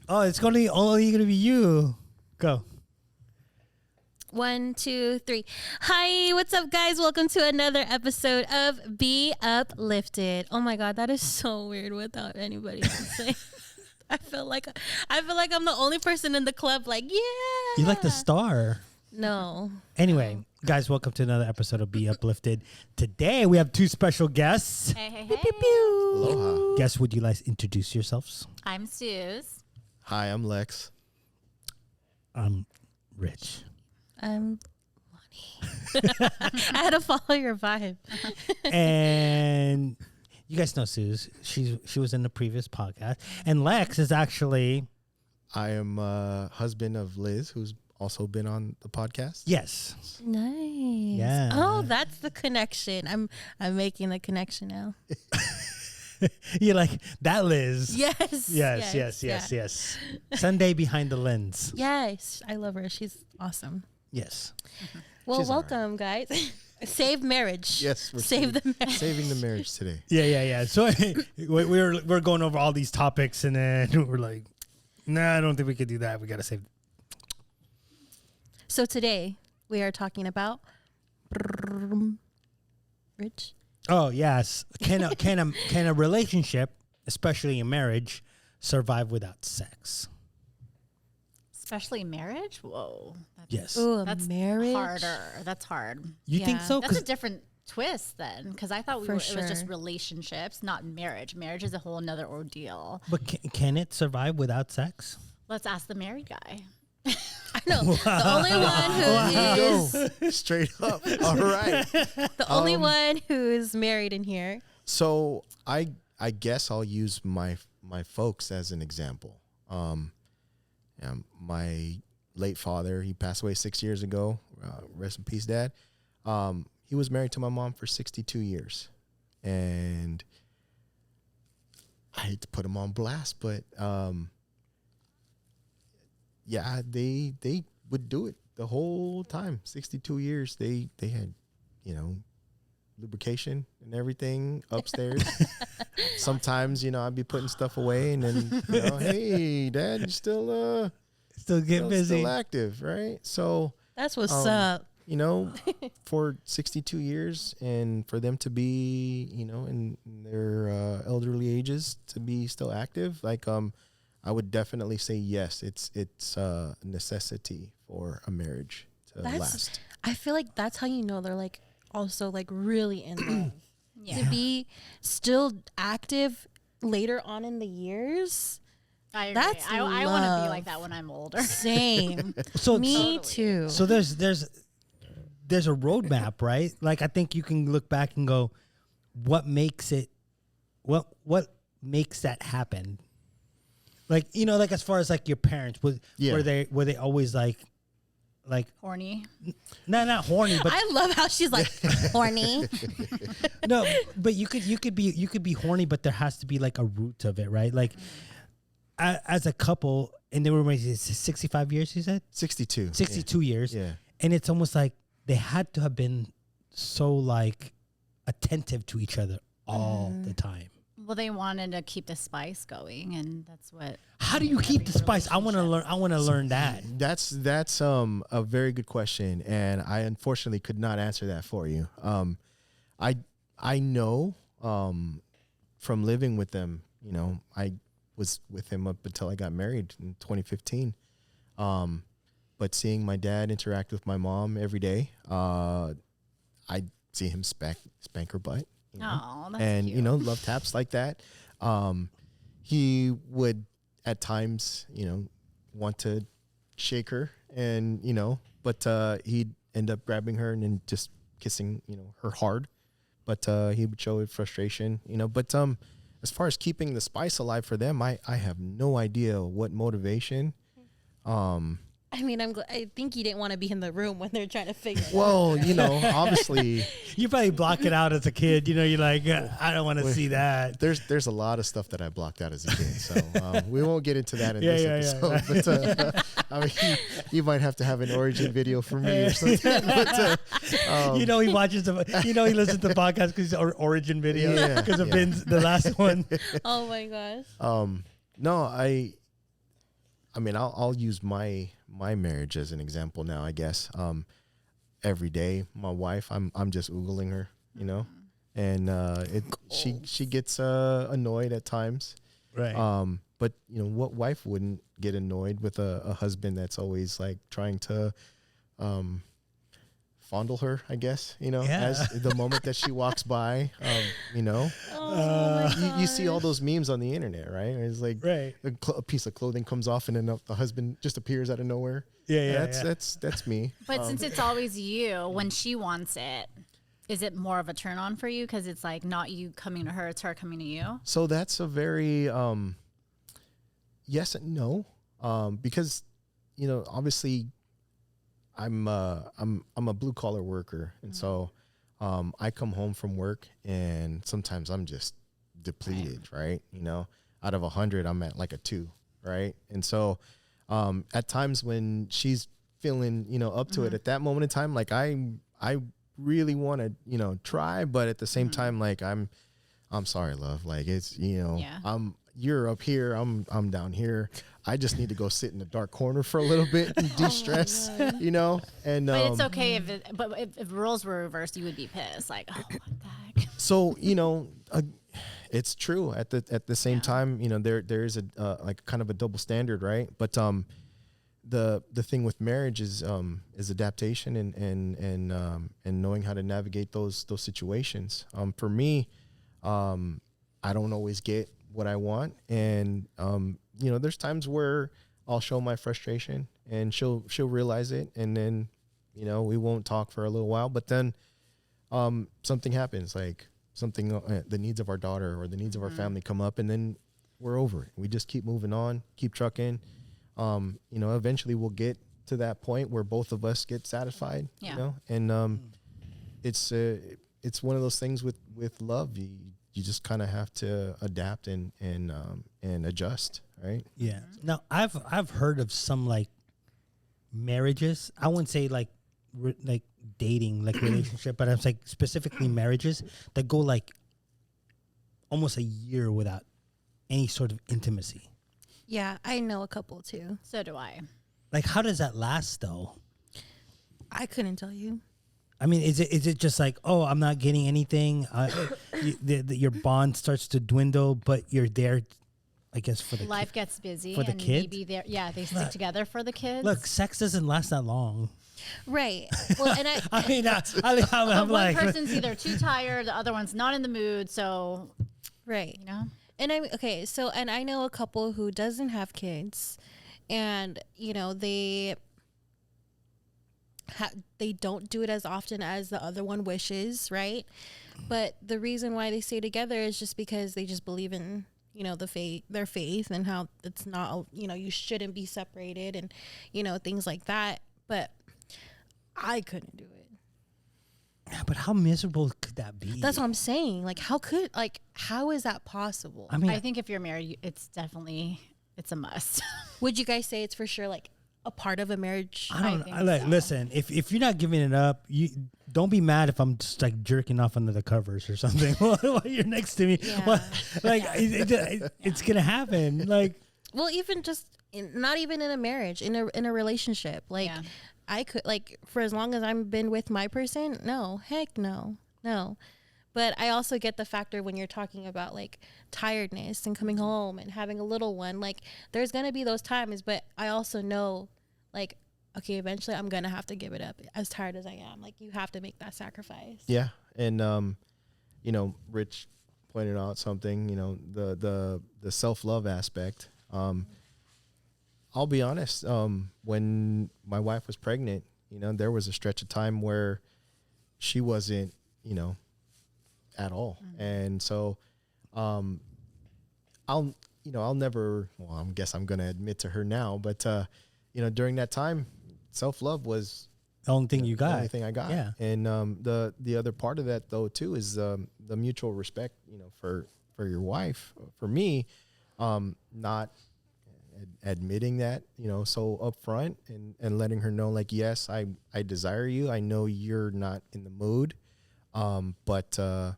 Oh, it's only going to be you. Go. 1, 2, 3. Hi, what's up, guys? Welcome to another episode of Be Uplifted. Oh my God, that is so weird without anybody saying. I feel like I'm the only person in the club. Like, yeah. You're like the star. No. Anyway, guys, welcome to another episode of Be Uplifted. Today we have two special guests. Hey. Pew, pew, pew. Aloha. Guests, would you like to introduce yourselves? I'm Suze. Hi, I'm Lex. I'm Rich. I'm Lonnie. I had to follow your vibe. And you guys know Suze. She was in the previous podcast. And Lex is actually... I am husband of Liz, who's also been on the podcast. Yes. Nice. Yeah. Oh, that's the connection. I'm making the connection now. You're like, that Liz. Yes. Yes. Sunday behind the lens. Yes. I love her. She's awesome. Yes. Well, She's all welcome, guys. Save marriage. Yes, we're Save the marriage. saving the marriage today. Yeah. So we're going over all these topics, and then we're like, nah, I don't think we could do that. We got to save. So today we are talking about Rich. Oh yes, can a relationship, especially in marriage, survive without sex? Especially marriage? Whoa. Yes. Ooh, That's marriage. harder. That's hard. You think Yeah. so? That's a 'Cause- different twist then, because I thought For it was just sure. relationships, not marriage. Marriage is a whole nother ordeal. but can it survive without sex? Let's ask the married guy. I know. The only one who is Straight up. All right. the only one who is married in here. So I guess I'll use my folks as an example. My late father, he passed away 6 years ago. Rest in peace, Dad. He was married to my mom for 62 years. And I hate to put him on blast, but yeah, they would do it the whole time. 62 years. They had, lubrication and everything upstairs. Sometimes, I'd be putting stuff away and then, hey, Dad, you still Get busy. still active, right? So That's what's up. for 62 years and for them to be, in their elderly ages to be still active, I would definitely say yes. It's a necessity for a marriage to last. I feel like that's how you know they're like also like really in love. Yeah. To be still active later on in the years. I agree. That's I want to be love. like that when I'm older. Same. So Me too. So there's a roadmap, right? Like I think you can look back and go, what makes what makes that happen? Like like as far as like your parents, were they always like Horny. not horny, but I love how she's like horny. no, but you could be horny, but there has to be like a root of it, right? Like as a couple, and they were married 65 years, you said 62. 62 years, Yeah. and it's almost like they had to have been so like attentive to each other all the time. Well, they wanted to keep the spice going, and that's what. How do you keep the spice? I want to learn that. That's a very good question, and I unfortunately could not answer that for you. I know from living with them, I was with him up until I got married in 2015. But seeing my dad interact with my mom every day, I see him spank her butt. Oh, that's and cute. love taps like that. He would at times want to shake her and but he'd end up grabbing her and then just kissing her hard, but he would show frustration, but as far as keeping the spice alive for them, I have no idea what motivation. I mean, I think you didn't want to be in the room when they're trying to figure it out. Well, obviously You probably block it out as a kid. You're like, I don't want to see that. there's a lot of stuff that I blocked out as a kid, so we won't get into that in Yeah, this yeah, episode. But I mean, you might have to have an origin video for me or something. But, he watches he listens to the podcast because origin video Yeah, because of yeah. Ben's the last one. Oh my gosh. no, I mean, I'll use my marriage as an example now, I guess. Every day, my wife, I'm just oogling her, you know, and she gets annoyed at times. Right. But you know, what wife wouldn't get annoyed with a husband that's always like trying to fondle her, I guess, you know, Yeah. as the moment that she walks by, you know, Oh you see all those memes on the internet, right? It's like Right. a piece of clothing comes off and then the husband just appears out of nowhere. Yeah. That's me. But since it's always you, when she wants it, is it more of a turn on for you? Because it's like not you coming to her, it's her coming to you. So that's a very yes and no, because you know, obviously I'm a blue collar worker, and so I come home from work and sometimes I'm just depleted, right? You know, out of 100 I'm at like a 2, right? And so at times when she's feeling, you know, up to it at that moment in time, like I really want to, you know, try, but at the same time, like I'm sorry, love, like it's, you know, you're up here, I'm down here. I just need to go sit in the dark corner for a little bit and de-stress, you know. And But it's okay if roles were reversed, you would be pissed. Like, oh, what the heck? so you know, it's true. At the same time, you know, there is a like kind of a double standard, right? But the thing with marriage is adaptation and knowing how to navigate those situations. For me, I don't always get what I want, and you know, there's times where I'll show my frustration and she'll realize it, and then, you know, we won't talk for a little while, but then something happens, like something, the needs of our daughter or the needs of our family come up, and then we're over it. We just keep moving on, keep trucking. You know, eventually we'll get to that point where both of us get satisfied, you know, and it's one of those things with love. You just kind of have to adapt and adjust, right? Yeah. Now I've heard of some like marriages. I wouldn't say like like dating, like relationship, but I'm like specifically marriages that go like almost a year without any sort of intimacy. Yeah, I know a couple too. So do I. Like, how does that last though? I couldn't tell you. I mean, is it just like, oh, I'm not getting anything? Your bond starts to dwindle, but you're there, I guess, for the Life gets busy. for the and kids? Maybe they stick together for the kids. Look, sex doesn't last that long. Right. Well, and I mean, I'm but one like, person's either too tired, the other one's not in the mood. So, right. you know. And and I know a couple who doesn't have kids, and you know they don't do it as often as the other one wishes, right? But the reason why they stay together is just because they just believe in, you know, their faith and how it's not, you know, you shouldn't be separated and, you know, things like that. But I couldn't do it. yeah, but how miserable could that be? That's what I'm saying. Like, how is that possible? I mean, I think if you're married, it's a must. Would you guys say it's for sure like a part of a marriage? I don't think know. Like, so. listen, if you're not giving it up, you don't be mad if I'm just like jerking off under the covers or something while you're next to me. Yeah. Well, like, it's gonna happen. Like, Well, even just not even in a marriage, in a relationship. Like, Yeah. I could, like, for as long as I've been with my person, no, heck no. But I also get the factor when you're talking about like tiredness and coming home and having a little one. Like, there's gonna be those times, but I also know, like, okay, eventually I'm gonna have to give it up. As tired as I am, like, you have to make that sacrifice. Yeah, and you know, Rich pointed out something. You know, the self-love aspect. I'll be honest. When my wife was pregnant, you know, there was a stretch of time where she wasn't, you know, at all, and so I'll never. Well, I guess I'm gonna admit to her now, but you know, during that time, self-love was the only thing you got. the only thing I got. Yeah. And the other part of that though too is the mutual respect, you know, for your wife. For me, not admitting that, you know, so upfront and letting her know, like, yes, I desire you. I know you're not in the mood, but I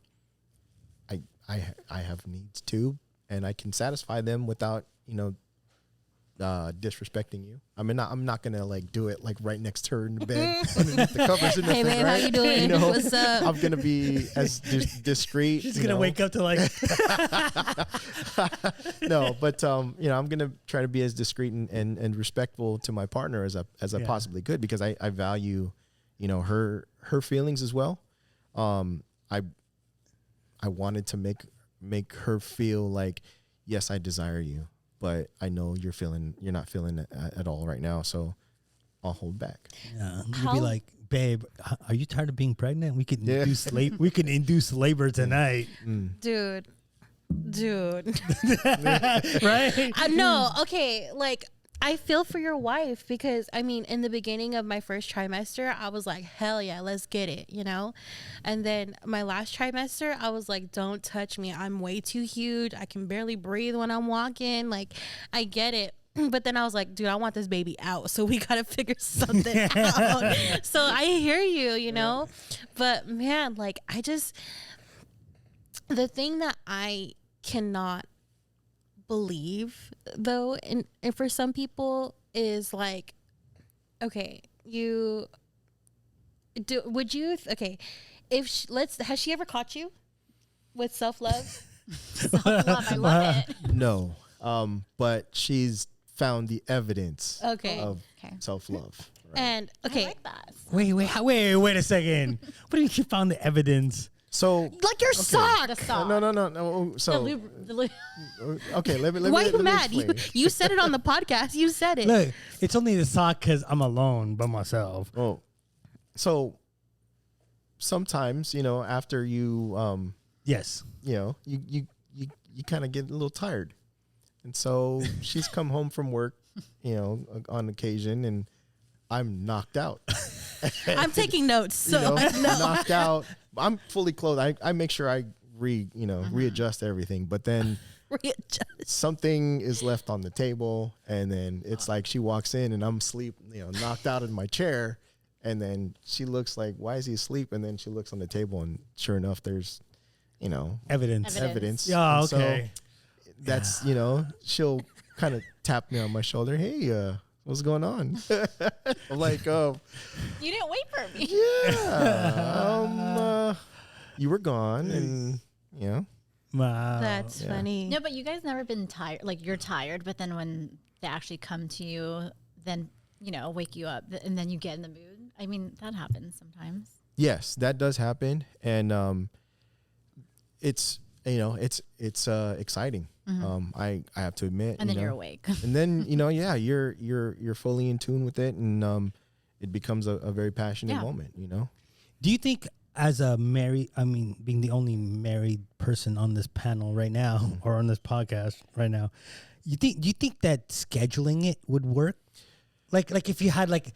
have needs too, and I can satisfy them without, you know, disrespecting you. I mean, I'm not gonna like do it like right next to her in the bed underneath the covers. And Hey, babe, how you doing? You know, What's up? I'm gonna be as discreet. She's gonna wake up to like. No, but you know, I'm gonna try to be as discreet and respectful to my partner as I possibly could, because I value, you know, her feelings as well. I wanted to make her feel like, yes, I desire you, but I know you're not feeling it at all right now, so I'll hold back. Yeah, you'd be like, babe, are you tired of being pregnant? We could induce we could induce labor tonight. Dude. Right? No, okay, like I feel for your wife, because I mean, in the beginning of my first trimester, I was like, hell yeah, let's get it, you know? And then my last trimester, I was like, don't touch me. I'm way too huge. I can barely breathe when I'm walking. Like, I get it. But then I was like, dude, I want this baby out. So we got to figure something out. So I hear you, you know? But man, like, the thing that I cannot believe though, and for some people, is like, okay, if has she ever caught you with self-love? Self-love, I love it. No, but she's found the evidence of self-love. Right? And I like that. Wait a second. What do you mean you found the evidence? So like your sock. The sock. No. So The lube. okay, let me. Why are you let me mad? explain. You said it on the podcast. You said it. Look, it's only the sock because I'm alone by myself. Oh, so sometimes, you know, after you Yes. you know, you kind of get a little tired, and so she's come home from work, you know, on occasion, and I'm knocked out. I'm taking notes, so You know, I know. knocked out. I'm fully clothed. I make sure I readjust everything, but then Readjust. something is left on the table, and then it's like she walks in and I'm asleep, you know, knocked out in my chair, and then she looks like, why is he asleep? And then she looks on the table, and sure enough, there's, you know, evidence. Yeah, And okay. So that's, you know, she'll kind of tap me on my shoulder. Hey, what's going on? I'm like, You didn't wait for me. yeah, you were gone, and you know. Wow. That's funny. No, but you guys never been tired. Like, you're tired, but then when they actually come to you, then, you know, wake you up, and then you get in the mood. I mean, that happens sometimes. Yes, that does happen, and it's, you know, it's exciting. I have to admit. And then you know, you're awake. and then, you know, yeah, you're fully in tune with it, and it becomes a very passionate moment. You know. Do you think, as a being the only married person on this panel right now or on this podcast right now, do you think that scheduling it would work? Like if you had like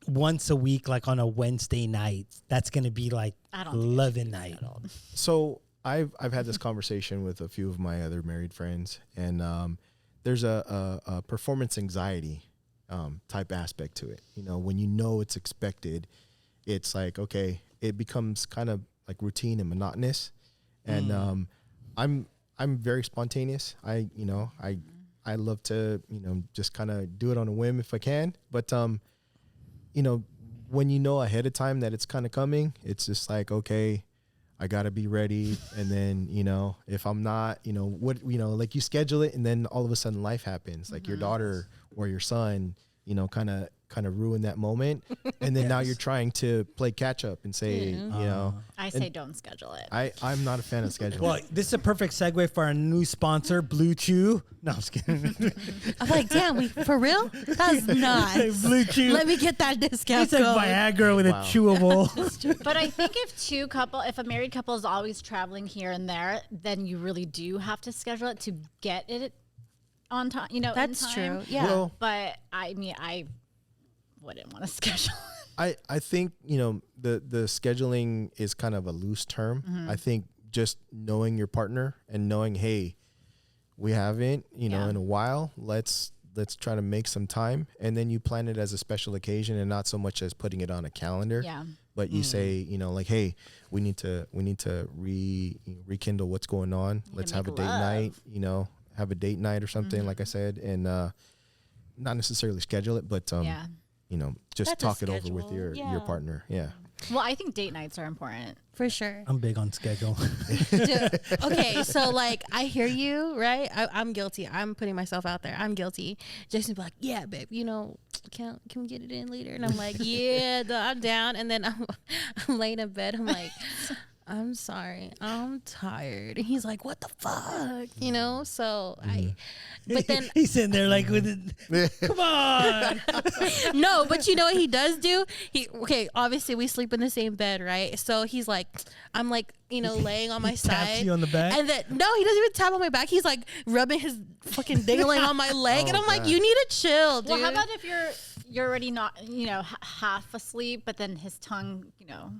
once a week, like on a Wednesday night, that's gonna be like I don't think it should loving be night. scheduled. So I've had this conversation with a few of my other married friends, and there's a performance anxiety type aspect to it. You know, when you know it's expected, it's like, okay, it becomes kind of like routine and monotonous. And I'm very spontaneous. I love to, you know, just kind of do it on a whim if I can. But you know, when you know ahead of time that it's kind of coming, it's just like, okay, I gotta be ready. And then, you know, if I'm not, you know, like you schedule it, and then all of a sudden life happens, like your daughter or your son, you know, kind of ruin that moment. And then now you're trying to play catch up and say, you know, I say don't schedule it. I'm not a fan of scheduling. Well, this is a perfect segue for our new sponsor, Blue Chew. No, I'm just kidding. I'm like, damn, for real? That's nuts. Blue Chew. Let me get that discount It's like code. Viagra with Wow. a chewable. But I think if a married couple is always traveling here and there, then you really do have to schedule it to get it on time. You know, That's in time. true. Yeah. Well, But I mean, I wouldn't want to schedule. I think, you know, the scheduling is kind of a loose term. I think just knowing your partner and knowing, hey, we haven't, you know, in a while, let's try to make some time, and then you plan it as a special occasion and not so much as putting it on a calendar. Yeah. But you say, you know, like, hey, we need to rekindle what's going on. Let's have a make date love. night, you know, have a date night or something, like I said, and not necessarily schedule it, but you know, just That's a talk it over with schedule. your partner. Yeah. Well, I think date nights are important. For sure. I'm big on schedule. Dude, okay, so like I hear you, right? I'm guilty. I'm putting myself out there. I'm guilty. Jason be like, yeah, babe, you know, can we get it in later? And I'm like, yeah, I'm down. And then I'm laying in bed. I'm like, I'm sorry, I'm tired. And he's like, what the fuck? You know? So but then He's sitting there like with it. Come on. no, but you know what he does do? Obviously we sleep in the same bed, right? So he's like, I'm like, you know, laying on my side. Taps you on the back? And then no, he doesn't even tap on my back. He's like rubbing his fucking dingling on my leg, and I'm like, you need to chill, dude. Well, how about if you're already not, you know, half asleep, but then his tongue, you know,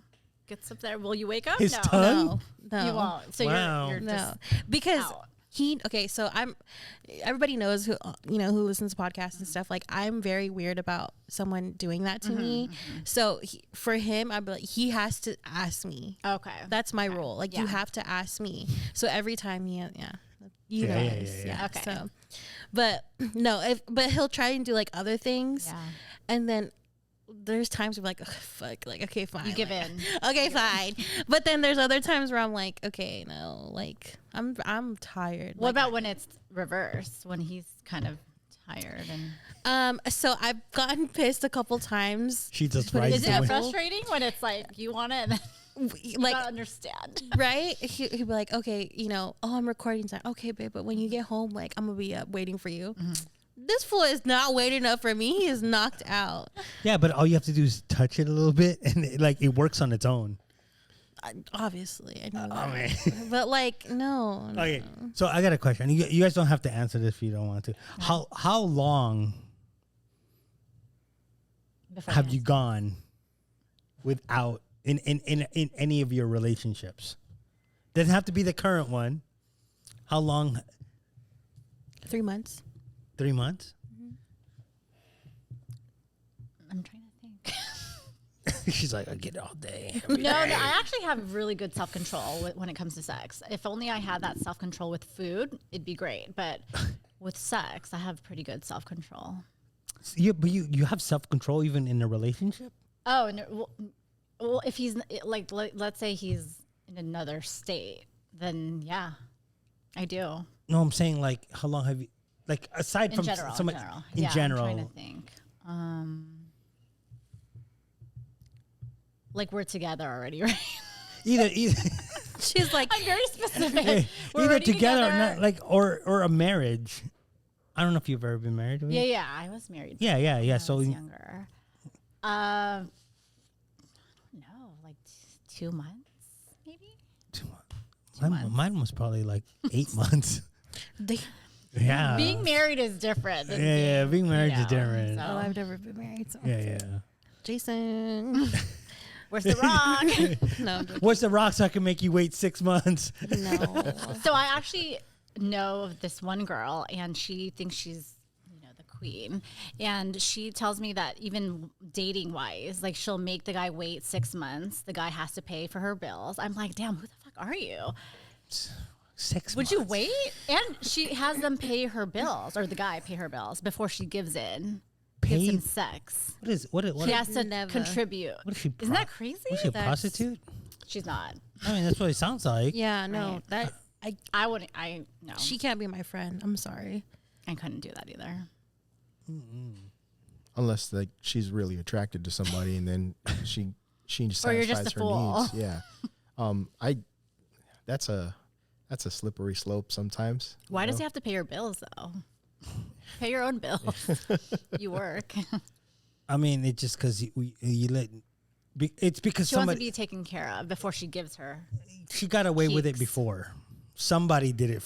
gets up there. Will you wake up? His no. tongue? No, You won't. So Wow. you're no, just because. out. So everybody knows who, you know, who listens to podcasts and stuff. Like, I'm very weird about someone doing that to me. So for him, I'd be like, he has to ask me. Okay. That's my rule. Like, you have to ask me. So every time you guys. Yeah. Okay. So, but no, but he'll try and do like other things. Yeah. And then there's times where like, ugh, fuck, like, okay, fine. You give like, in. Okay, fine. But then there's other times where I'm like, okay, no, like I'm tired. What Like, about when it's reversed, when he's kind of tired and so I've gotten pissed a couple times. She just But rides is the it wind. frustrating when it's like you want it and then you Like, gotta understand? right? He'd be like, okay, you know, oh, I'm recording time. Okay, babe, but when you get home, like, I'm gonna be up waiting for you. This fool is not waiting up for me. He is knocked out. Yeah, but all you have to do is touch it a little bit, and it works on its own. Obviously, I know that. man. But like, no. Okay, so I got a question. You guys don't have to answer this if you don't want to. How long Before have he you gone without in any of your relationships? Doesn't have to be the current one. How long? 3 months. 3 months? I'm trying to think. She's like, I get it all day. No, I actually have really good self-control when it comes to sex. If only I had that self-control with food, it'd be great. But with sex, I have pretty good self-control. But you have self-control even in a relationship? Oh, no, well, if he's like, let's say he's in another state, then yeah, I do. No, I'm saying like, how long have you, like, aside In from general, someone, in in general. general, I'm trying to think. Like we're together already, right? either She's like, I'm very specific. We're either already together or together. not, like, or a marriage. I don't know if you've ever been married. Have you? Yeah, I was married. Yeah. when I So was younger. I don't know, like 2 months, maybe. 2 months. Mine was probably like 8 months. they, Yeah. Being married is different. Than being married you is different. so- oh, I've never been married. So. Yeah. Jason. Where's the rock? No, I'm joking. What's the rock so I can make you wait 6 months? No. So I actually know of this one girl, and she thinks she's, you know, the queen. And she tells me that even dating wise, like she'll make the guy wait 6 months. The guy has to pay for her bills. I'm like, damn, who the fuck are you? 6 Would months. you wait? And she has them pay her bills, or the guy pay her bills before she gives in. Gives Pay? him sex. What She has to Never. contribute. What is she? Isn't that crazy? Was she a That's- prostitute? She's not. I mean, that's what it sounds like. Yeah, no. Right. That I wouldn't. No. she can't be my friend. I'm sorry. I couldn't do that either. Unless like she's really attracted to somebody and then she satisfies Or you're just a her fool. needs. Yeah. That's a slippery slope sometimes. Why you does know? he have to pay your bills though? Pay your own bills. You work. I mean, it's just because you let. It's because She wants to somebody be taken care of before she gives her. she got away with it cheeks. before. Somebody did it.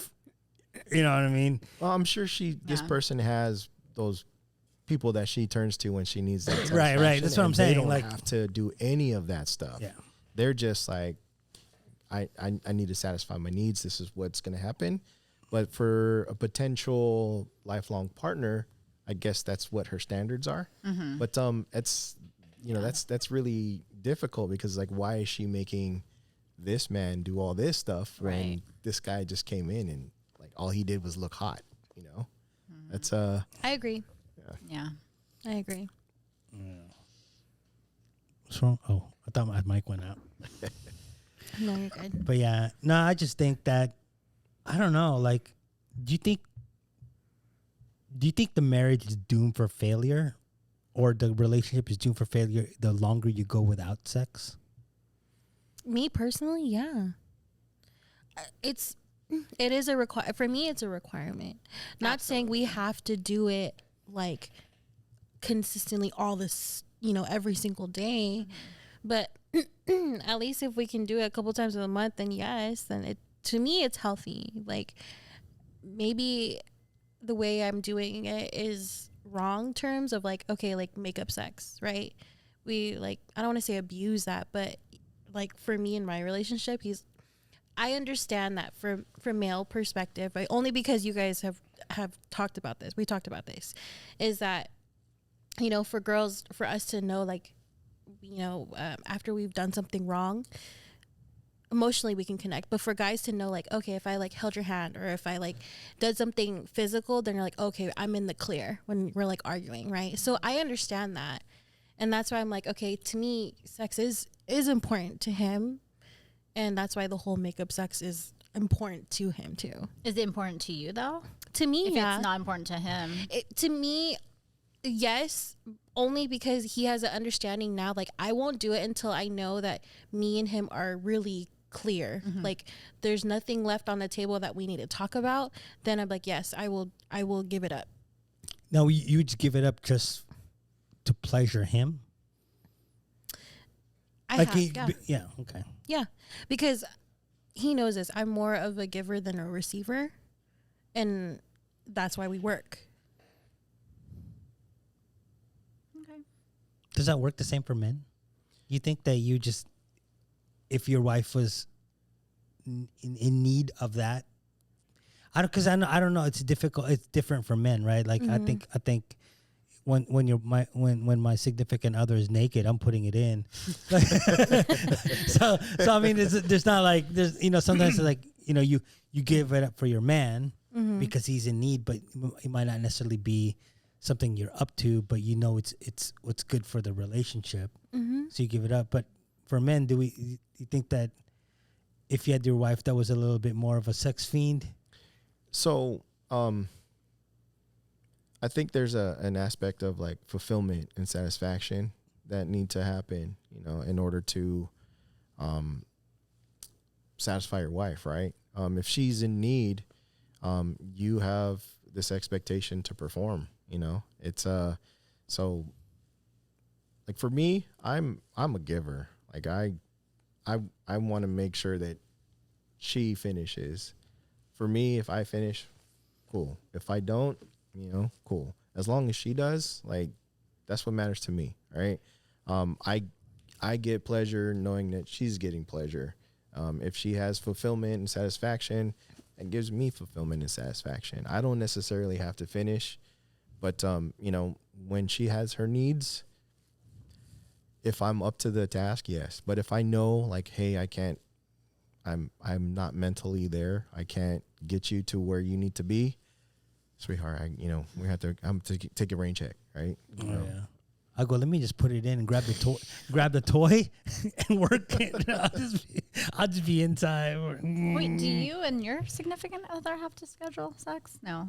You know what I mean? Well, I'm sure this Yeah. person has those people that she turns to when she needs that. Right, right. That's what satisfaction, I'm and saying, They don't like- have to do any of that stuff. Yeah. They're just like, I need to satisfy my needs. This is what's going to happen. But for a potential lifelong partner, I guess that's what her standards are. Mm-hmm. But it's that's really difficult because like, why is she making this man do all this stuff when Right. this guy just came in and like all he did was look hot? You know, that's I agree. Yeah. I agree. What's wrong? Oh, I thought my mic went out. No, you're good. But yeah, no, I just think that I don't know. Like, do you think the marriage is doomed for failure, or the relationship is doomed for failure the longer you go without sex? Me personally, yeah. It is a for me. It's a requirement. Not saying we have to do it like consistently all this, every single day, but at least if we can do it a couple times a month, then yes, then to me it's healthy. Like, maybe the way I'm doing it is wrong terms of like, okay, like makeup sex, right? We like, I don't want to say abuse that, but like for me in my relationship, I understand that from male perspective, right? Only because you guys have talked about this. We talked about this, is that, for girls, for us to know, like, after we've done something wrong, emotionally we can connect. But for guys to know, like, okay, if I like held your hand or if I like did something physical, then you're like, okay, I'm in the clear when we're like arguing, right? So I understand that. And that's why I'm like, okay, to me, sex is important to him. And that's why the whole makeup sex is important to him too. Is it important to you though? To me, if yeah. It's not important to him. To me, yes, only because he has an understanding now. Like, I won't do it until I know that me and him are really clear. Mm-hmm. Like, there's nothing left on the table that we need to talk about. Then I'm like, yes, I will give it up. Now, you just give it up just to pleasure him? Yeah, okay. Yeah, because he knows this. I'm more of a giver than a receiver, and that's why we work. Okay. Does that work the same for men? You think that if your wife was in need of that, I don't know. It's difficult. It's different for men, right? Like, mm-hmm. I think. When my significant other is naked, I'm putting it in. so I mean, there's not like sometimes it's like you give it up for your man mm-hmm. because he's in need, but it might not necessarily be something you're up to, but it's what's good for the relationship, mm-hmm. so you give it up. But for men, do you think that if you had your wife that was a little bit more of a sex fiend? So I think there's an aspect of like fulfillment and satisfaction that need to happen, in order to satisfy your wife, right? If she's in need, you have this expectation to perform, It's so like for me, I'm a giver. Like I want to make sure that she finishes. For me, if I finish, cool. If I don't, cool. As long as she does, like, that's what matters to me, right? I get pleasure knowing that she's getting pleasure. If she has fulfillment and satisfaction, it gives me fulfillment and satisfaction. I don't necessarily have to finish, but when she has her needs, if I'm up to the task, yes. But if I know, like, hey, I can't, I'm not mentally there, I can't get you to where you need to be. Sweetheart, we have to. I'm to take a rain check, right? Yeah. I go. Let me just put it in and grab the toy, and work it. I'll just be inside. Wait, do you and your significant other have to schedule sex? No.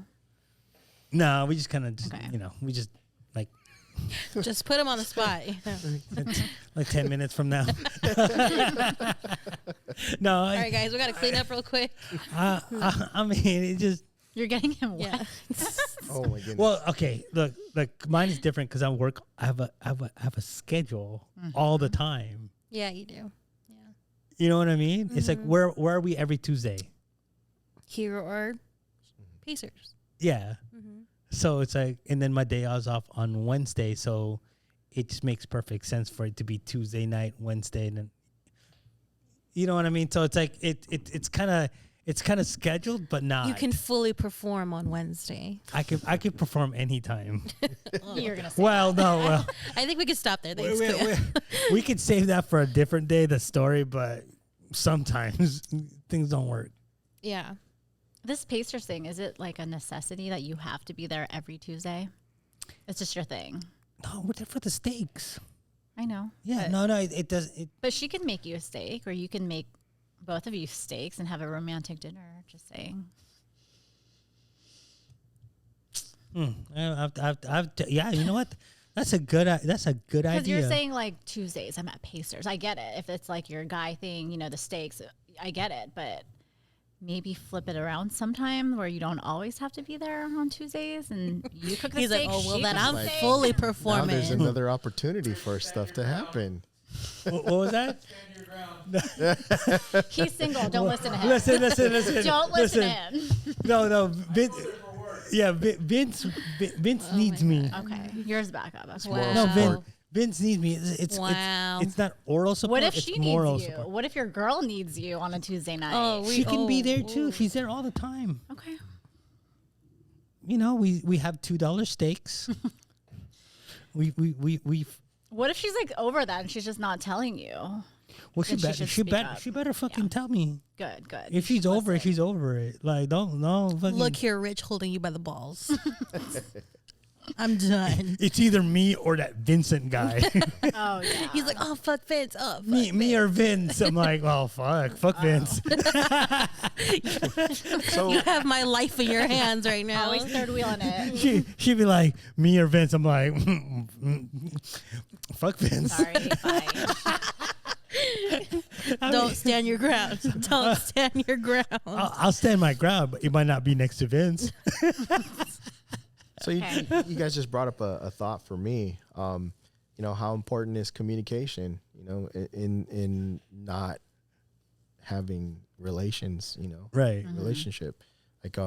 No, we just kind of, okay. We just like. Just put him on the spot. Like 10 minutes from now. No. All right, guys, we got to clean up real quick. I mean, it just. You're getting him wet. Yeah. Oh my goodness. Well, okay. Look, mine is different because I work. I have a schedule mm-hmm. all the time. Yeah, you do. Yeah. You know what I mean? Mm-hmm. It's like where are we every Tuesday? Here or Pacers. Yeah. Mm-hmm. So it's like, and then my day I was off on Wednesday, so it just makes perfect sense for it to be Tuesday night, Wednesday, and then. You know what I mean? So it's like it's kind of scheduled, but not. You can fully perform on Wednesday. I could perform anytime. You're gonna say well, that. no, well. I think we could stop there. We could save that for a different day, the story, but sometimes things don't work. Yeah. This Pacers thing, is it like a necessity that you have to be there every Tuesday? It's just your thing. No, we're there for the steaks. I know. Yeah, but, no, it does. But she can make you a steak, or you can make both of you steaks and have a romantic dinner. Just saying. Yeah, you know what? That's a good idea. Because you're saying like Tuesdays, I'm at Pacers. I get it. If it's like your guy thing, the steaks, I get it. But maybe flip it around sometime where you don't always have to be there on Tuesdays and you cook the He's steak. like, oh, well, she then cooks I'm the steak. fully Now there's performing. another opportunity for stuff to happen. What was that? He's single. Don't listen to him. Listen. Don't listen to him. No, Vince. Yeah, Vince needs me. Okay, yours back up. Okay. Wow. No, Vince needs me. It's Wow. it's not oral support. What if it's she moral needs you? support. What if your girl needs you on a Tuesday night? Oh, She can be there too. She's there all the time. Okay. We have $2 steaks. we What if she's like over that and she's just not telling you? well Then she better fucking tell me. Good. If she's over it, she's over it. Like don't fucking Look here, Rich, holding you by the balls. I'm done. It's either me or that Vincent guy. Oh yeah. He's like, oh, fuck Vince. Oh, fuck me or Vince. I'm like, oh fuck Vince. You have my life in your hands right now. Always third wheeling it. She'd be like, me or Vince. I'm like, fuck Vince. Sorry. Bye. Don't stand your ground. Don't stand your ground. I'll stand my ground, but it might not be next to Vince. So you guys just brought up a thought for me. How important is communication? In not having relations. Right. Relationship. Like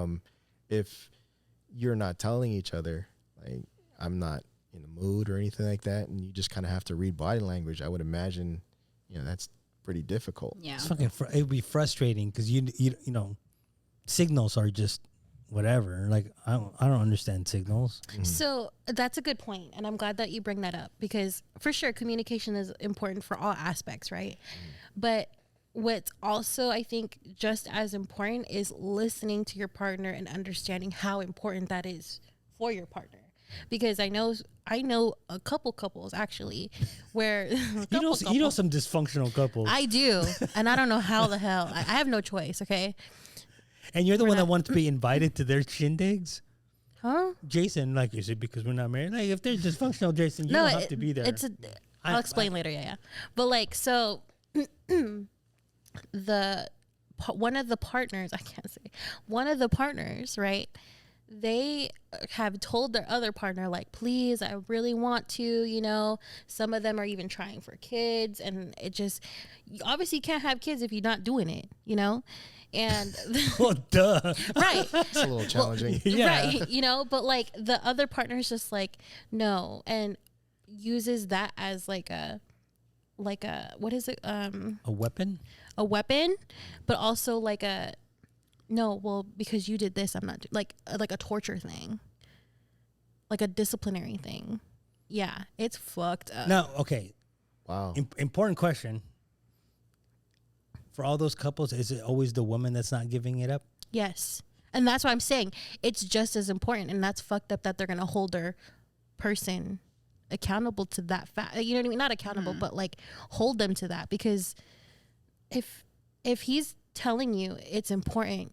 if you're not telling each other, like I'm not in the mood or anything like that, and you just kind of have to read body language, I would imagine, that's pretty difficult. Yeah. It's fucking. It would be frustrating because you signals are just whatever. Like I don't understand signals. So that's a good point, and I'm glad that you bring that up because for sure communication is important for all aspects, right? But what's also I think just as important is listening to your partner and understanding how important that is for your partner. Because I know a couple couples actually where You know some dysfunctional couples. I do, and I don't know how the hell I have no choice. Okay, And you're the one that wants to be invited to their shindigs? huh? Jason, like, is it because we're not married? Like, if they're dysfunctional, Jason, you don't have to be there. I'll explain later. Yeah. But like, so one of the partners, right? They have told their other partner, like, please, I really want to, some of them are even trying for kids. And it just, obviously you can't have kids if you're not doing it, And well, duh. right. It's a little challenging. Yeah. Right. But like the other partner's just like, no. And uses that as like a, what is it? A weapon? A weapon, but also like no, well, because you did this, I'm not like a torture thing, like a disciplinary thing. Yeah, it's fucked up. No, okay. Wow. Important question. For all those couples, is it always the woman that's not giving it up? Yes, and that's why I'm saying it's just as important, and that's fucked up that they're gonna hold their person accountable to that fact. You know what I mean? Not accountable, but like hold them to that, because if he's telling you it's important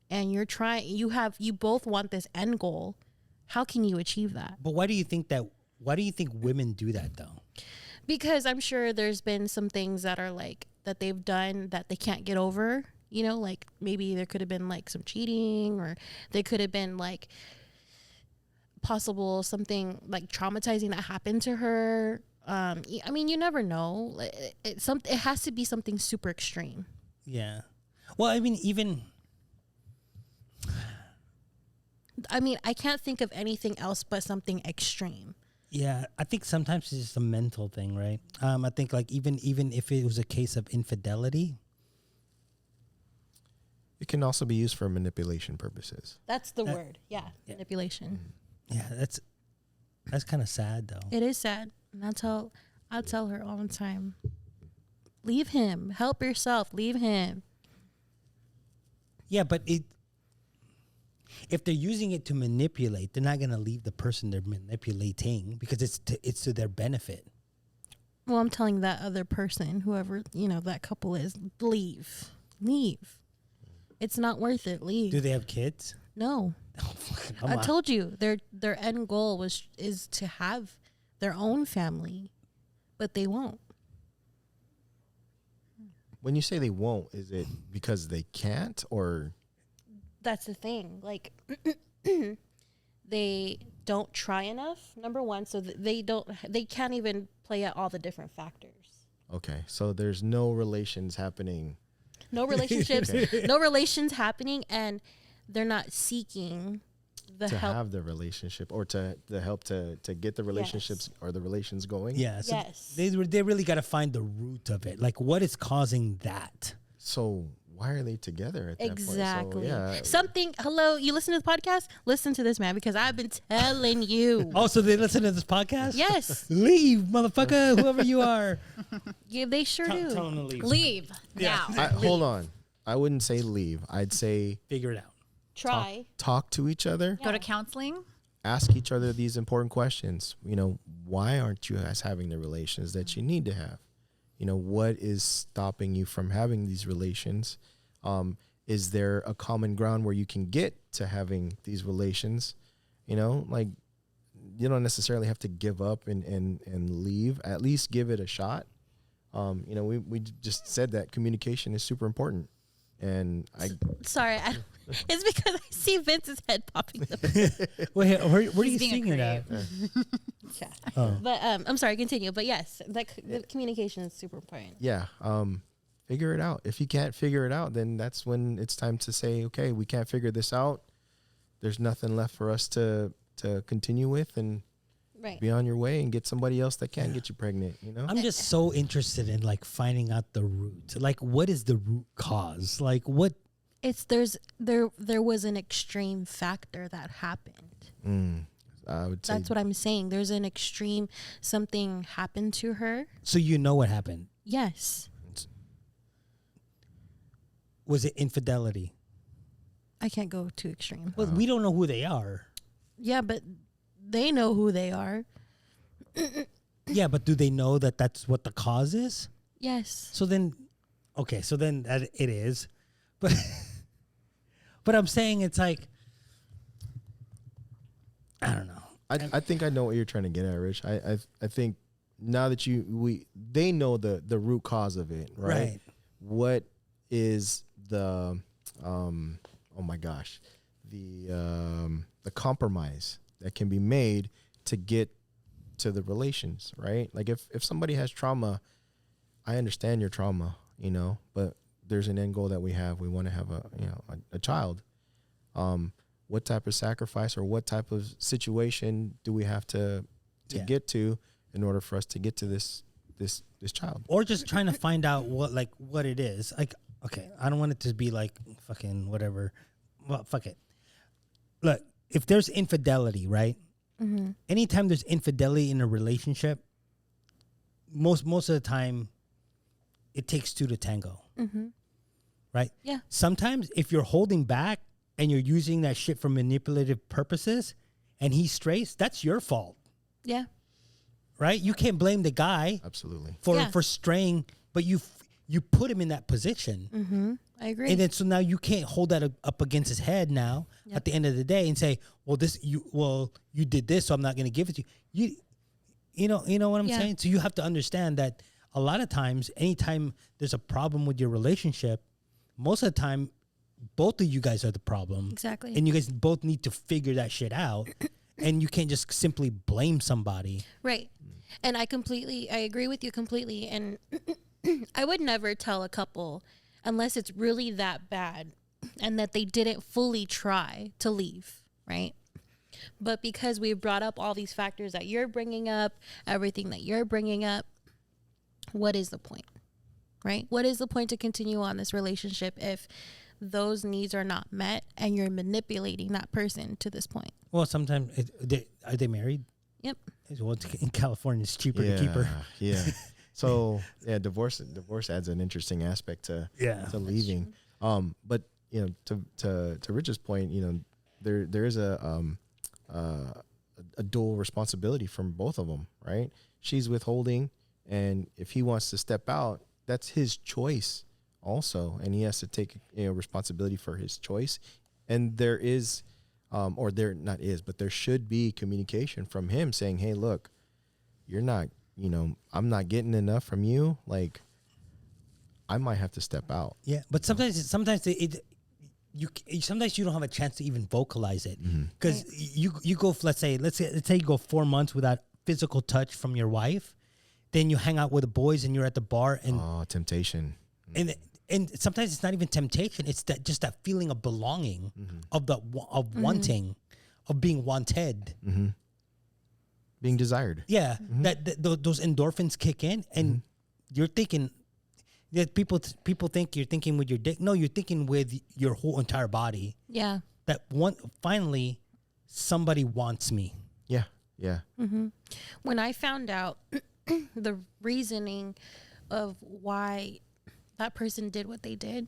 and you're trying, you both want this end goal, how can you achieve that? But why do you think women do that though? Because I'm sure there's been some things that are like that they've done that they can't get over, like maybe there could have been like some cheating, or they could have been like possible something like traumatizing that happened to her. I mean, you never know. It has to be something super extreme. Yeah. Well, I mean, I can't think of anything else but something extreme. yeah, I think sometimes it's just a mental thing, right? I think like even if it was a case of infidelity, It can also be used for manipulation purposes. That's the word. Yeah. Manipulation. yeah, that's kind of sad though. It is sad. And I'll tell her all the time, leave him. Help yourself. Leave him. Yeah, but If they're using it to manipulate, they're not going to leave the person they're manipulating because it's to their benefit. Well, I'm telling that other person, whoever, that couple is, leave. It's not worth it. Leave. Do they have kids? No. Come I on. told you their end goal is to have their own family, but they won't. When you say they won't, is it because they can't or? That's the thing. Like, they don't try enough, number one, so they can't even play out all the different factors. Okay, so there's no relations happening. No relationships, no relations happening, and they're not seeking the to help. have the relationship or to the help to get the relationships or the relations going. Yeah. So Yes. They really got to find the root of it. Like, what is causing that? So why are they together at that Exactly. point? So, Something. Hello, you listen to the podcast? Listen to this, man, because I've been telling you. Oh, so they listen to this podcast? Yes. Leave, motherfucker, whoever you are. Yeah, they sure do. Tell them to leave. Leave now. Hold on. I wouldn't say leave. I'd say Figure it out. Try. talk to each other. Go to counseling. Ask each other these important questions. Why aren't you guys having the relations that you need to have? What is stopping you from having these relations? Is there a common ground where you can get to having these relations? Like, you don't necessarily have to give up and leave. At least give it a shot. We just said that communication is super important. And Sorry, it's because I see Vince's head popping up. Wait, where are you being a seeing it at? Yeah. Oh. But I'm sorry, continue. But yes, the communication is super important. yeah, figure it out. If you can't figure it out, then that's when it's time to say, okay, we can't figure this out. There's nothing left for us to continue with, and Right. be on your way and get somebody else that can get you pregnant. I'm just so interested in like finding out the root. Like, what is the root cause? Like, what? There was an extreme factor that happened. I would say That's what I'm saying. There's an extreme, something happened to her. So you know what happened? Yes. Was it infidelity? I can't go too extreme. Well, we don't know who they are. Yeah, but they know who they are. Yeah, but do they know that that's what the cause is? Yes. So then, okay, so then that it is, but but I'm saying it's like, I don't know. I think I know what you're trying to get at, Rich. I think now that they know the root cause of it, right? Right. What is the oh my gosh, the compromise that can be made to get to the relations, right? Like if somebody has trauma, I understand your trauma, but there's an end goal that we have. We want to have a child. What type of sacrifice or what type of situation do we have to get to in order for us to get to this child? Or just trying to find out what it is. Like, okay, I don't want it to be like fucking whatever. Well, fuck it. Look, if there's infidelity, right? Mm-hmm. Anytime there's infidelity in a relationship, most of the time, it takes two to tango. Mm-hmm. Right? Yeah. Sometimes if you're holding back and you're using that shit for manipulative purposes and he strays, that's your fault. Yeah. Right? You can't blame the guy Absolutely. for straying, but you put him in that position. Mm-hmm. I agree. And then so now you can't hold that up against his head now at the end of the day and say, well, you did this, so I'm not going to give it to you. You know what I'm saying? So you have to understand that a lot of times, anytime there's a problem with your relationship, most of the time, both of you guys are the problem. Exactly. And you guys both need to figure that shit out. And you can't just simply blame somebody. Right. And I agree with you completely. And I would never tell a couple, unless it's really that bad and that they didn't fully try to leave, right? But because we brought up all these factors that you're bringing up, everything that you're bringing up, what is the point, right? What is the point to continue on this relationship if those needs are not met and you're manipulating that person to this point? Well, sometimes, are they married? Yep. Well, in California, it's cheaper to keep her. Yeah. So divorce adds an interesting aspect to leaving. But to Rich's point, there is a dual responsibility from both of them, right? She's withholding, and if he wants to step out, that's his choice also, and he has to take responsibility for his choice. And there is, or there not is, but there should be communication from him saying, "Hey, look, you're not, I'm not getting enough from you. Like, I might have to step out." Yeah, but sometimes sometimes you don't have a chance to even vocalize it because you go, let's say you go 4 months without physical touch from your wife, then you hang out with the boys and you're at the bar and temptation, and sometimes it's not even temptation, it's just that feeling of belonging, of wanting, of being wanted, being desired. Yeah, that those endorphins kick in, and you're thinking. Yeah, people think you're thinking with your dick. No, you're thinking with your whole entire body. Yeah. That finally somebody wants me. Yeah. Yeah. When I found out the reasoning of why that person did what they did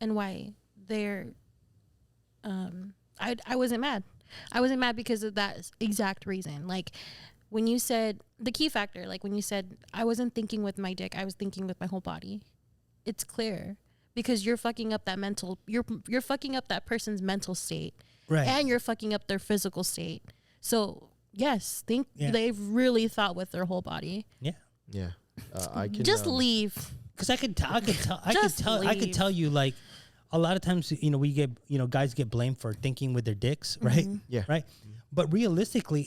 and why they're, I wasn't mad. I wasn't mad because of that exact reason. Like, when you said the key factor, like when you said I wasn't thinking with my dick, I was thinking with my whole body. It's clear because you're fucking up that you're fucking up that person's mental state, right? And you're fucking up their physical state. So yes, they've really thought with their whole body. Yeah, yeah. I can just leave because I could tell you, like, a lot of times we get guys get blamed for thinking with their dicks, right? Yeah, right. But realistically,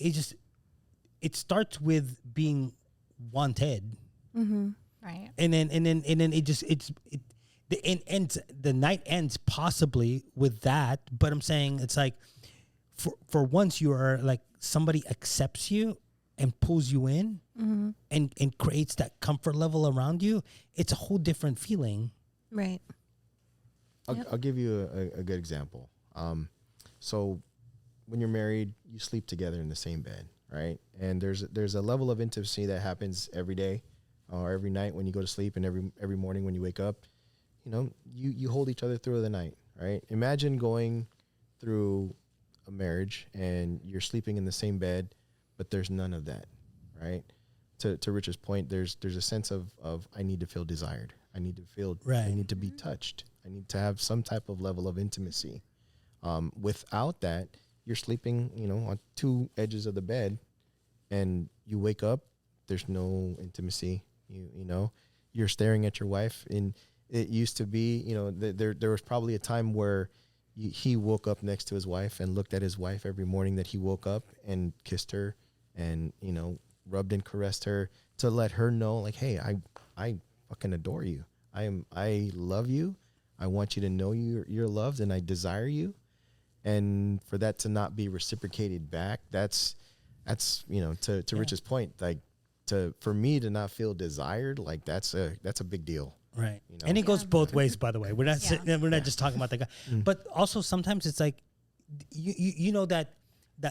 it starts with being wanted, right? And then the night ends possibly with that. But I'm saying it's like for once you are like somebody accepts you and pulls you in and creates that comfort level around you, it's a whole different feeling, right? I'll give you a good example. So when you're married, you sleep together in the same bed. Right. And there's a level of intimacy that happens every day or every night when you go to sleep, and every morning when you wake up, you hold each other through the night. Right. Imagine going through a marriage and you're sleeping in the same bed, but there's none of that. Right. To Rich's point, there's a sense of I need to feel desired. I need to feel, I need to be touched. I need to have some type of level of intimacy. Without that, you're sleeping, on two edges of the bed, and you wake up, there's no intimacy. You're staring at your wife, and it used to be, there was probably a time where he woke up next to his wife and looked at his wife every morning that he woke up and kissed her and, rubbed and caressed her to let her know, like, hey, I fucking adore you. I love you. I want you to know you're loved, and I desire you. And for that to not be reciprocated back, that's to Rich's point, like for me to not feel desired, like that's a big deal. Right. And it goes both ways, by the way. We're not just talking about the guy. But also sometimes it's like you know that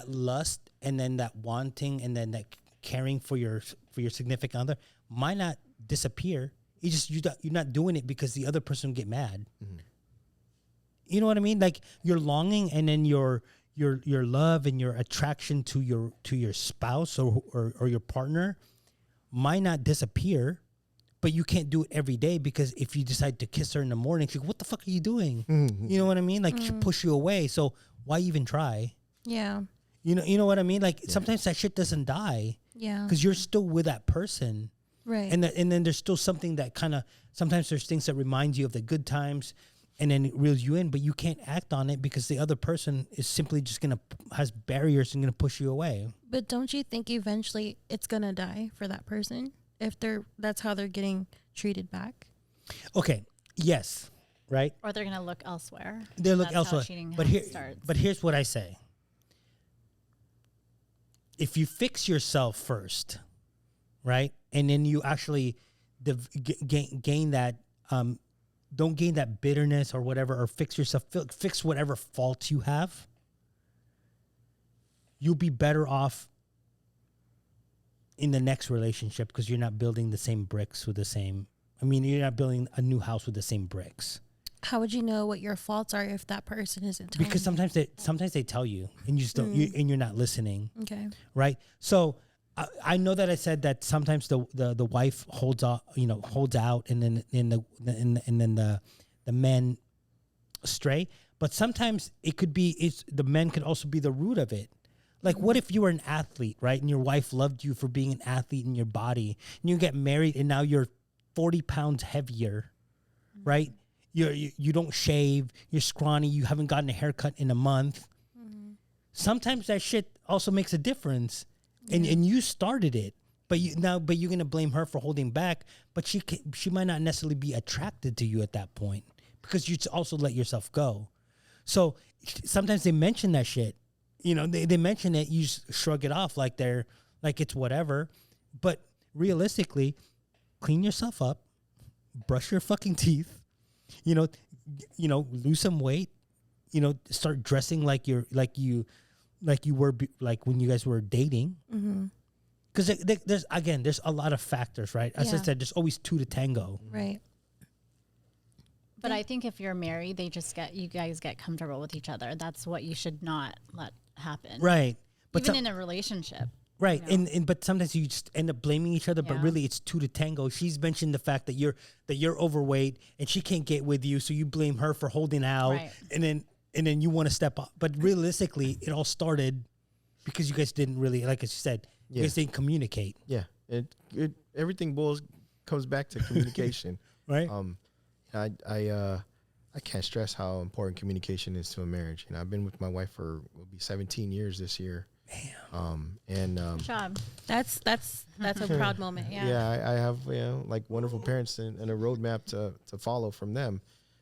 lust and then that wanting and then that caring for your significant other might not disappear. You're not doing it because the other person will get mad. You know what I mean? Like your longing and then your love and your attraction to your spouse or your partner might not disappear, but you can't do it every day because if you decide to kiss her in the morning, she's like, what the fuck are you doing? You know what I mean? Like she push you away. So why even try? Yeah. You know what I mean? Like sometimes that shit doesn't die. Yeah. Because you're still with that person. Right. And then there's still something that kind of sometimes there's things that remind you of the good times. And then it reels you in, but you can't act on it because the other person is simply just has barriers and gonna push you away. But don't you think eventually it's gonna die for that person if that's how they're getting treated back? Okay. Yes. Right. Or they're gonna look elsewhere. They look That's elsewhere. how cheating starts. But here's what I say: if you fix yourself first, right, and then you actually gain that. Don't gain that bitterness or whatever, or fix yourself, fix whatever faults you have. You'll be better off in the next relationship because you're not building the same bricks with the same. I mean, you're not building a new house with the same bricks. How would you know what your faults are if that person isn't telling Because sometimes they tell you, and you just don't, and you're not listening. Okay. Right. So I know that I said that sometimes the wife holds out, and then the men stray. But sometimes it could be the men could also be the root of it. Like, what if you were an athlete, right? And your wife loved you for being an athlete in your body, and you get married, and now you're 40 pounds heavier, right? You don't shave, you're scrawny, you haven't gotten a haircut in a month. Sometimes that shit also makes a difference, and you started it, but you're gonna blame her for holding back. But she might not necessarily be attracted to you at that point because you also let yourself go. So sometimes they mention that shit. They mention it, you just shrug it off like it's whatever. But realistically, clean yourself up, brush your fucking teeth, lose some weight, start dressing like you were like when you guys were dating. Because there's a lot of factors, right? As I said, there's always two to tango. Right. But I think if you're married, you guys get comfortable with each other. That's what you should not let happen. Right. But even in a relationship. Right. But sometimes you just end up blaming each other, but really it's two to tango. She's mentioned the fact that you're overweight and she can't get with you, so you blame her for holding out. Right. And then you want to step up. But realistically, it all started because you guys didn't really, like I said, you guys didn't communicate. Yeah. Everything comes back to communication. Right. I can't stress how important communication is to a marriage. I've been with my wife for will be 17 years this year. Damn. Good job. That's a proud moment. Yeah. Yeah, I have like wonderful parents and a roadmap to follow from them.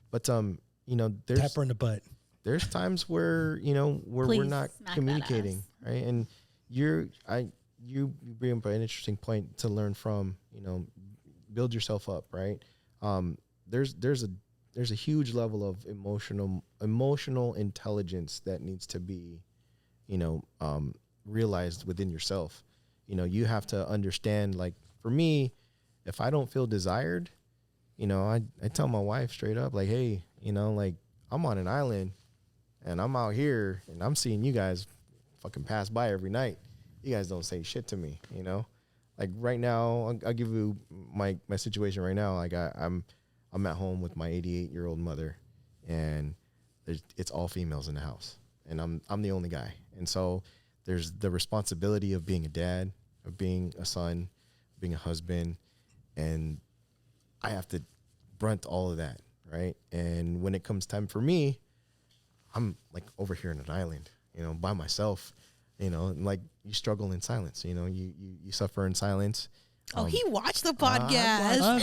But there's Tap her in the butt. There's times where we're not Smack communicating, right? And you bring up an interesting point to learn from. Build yourself up, right? There's a huge level of emotional intelligence that needs to be, realized within yourself. You have to understand, like, for me, if I don't feel desired, I tell my wife straight up, like, hey, like, I'm on an island and I'm out here and I'm seeing you guys fucking pass by every night. You guys don't say shit to me, like right now, I'll give you my situation right now. Like I'm at home with my 88-year-old mother, and it's all females in the house, and I'm the only guy. And so there's the responsibility of being a dad, of being a son, being a husband, and I have to brunt all of that, right? And when it comes time for me, I'm like over here on an island, by myself, and like you struggle in silence, you suffer in silence. He watched the podcast.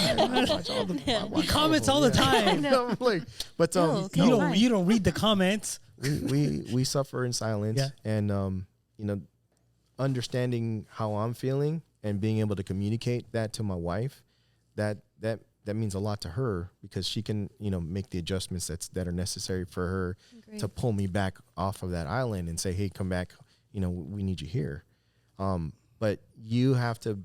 He comments all the time. Like, but you don't read the comments. We suffer in silence, Yeah. and understanding how I'm feeling and being able to communicate that to my wife, that means a lot to her, because she can make the adjustments that are necessary for her to pull me back off of that island and say, hey, come back, we need you here. But you have to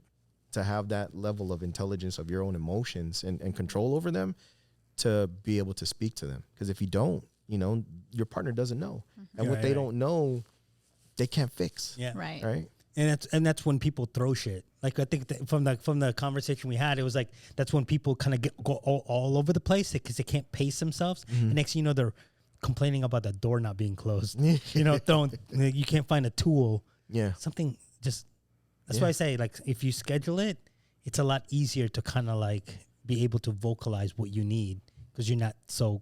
have that level of intelligence of your own emotions and control over them to be able to speak to them. Because if you don't, your partner doesn't know. And what they don't know, they can't fix. Yeah. Right. And that's when people throw shit. Like, I think from the conversation we had, it was like that's when people kind of go all over the place because they can't pace themselves. Mm-hmm. And next thing you know, they're complaining about the door not being closed. You can't find a tool. Yeah. Something just. That's why I say, like, if you schedule it, it's a lot easier to kind of like be able to vocalize what you need because you're not so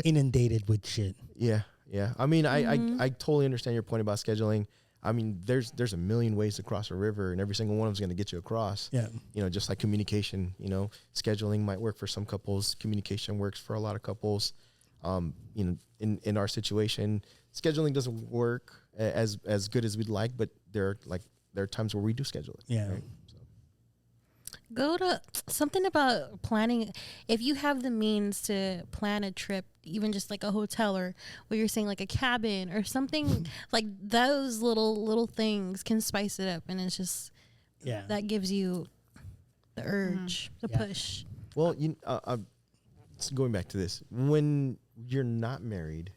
inundated with shit. Yeah. Yeah. I mean, I totally understand your point about scheduling. I mean, there's a million ways to cross a river, and every single one of them is going to get you across. Yeah. Just like communication, scheduling might work for some couples. Communication works for a lot of couples. In our situation, scheduling doesn't work as good as we'd like, but there are times where we do schedule it. Yeah. Right? Go to something about planning. If you have the means to plan a trip, even just like a hotel or what you're saying, like a cabin or something like those little things can spice it up. And it's just, that gives you the urge, the push. Well, going back to this, when you're not married,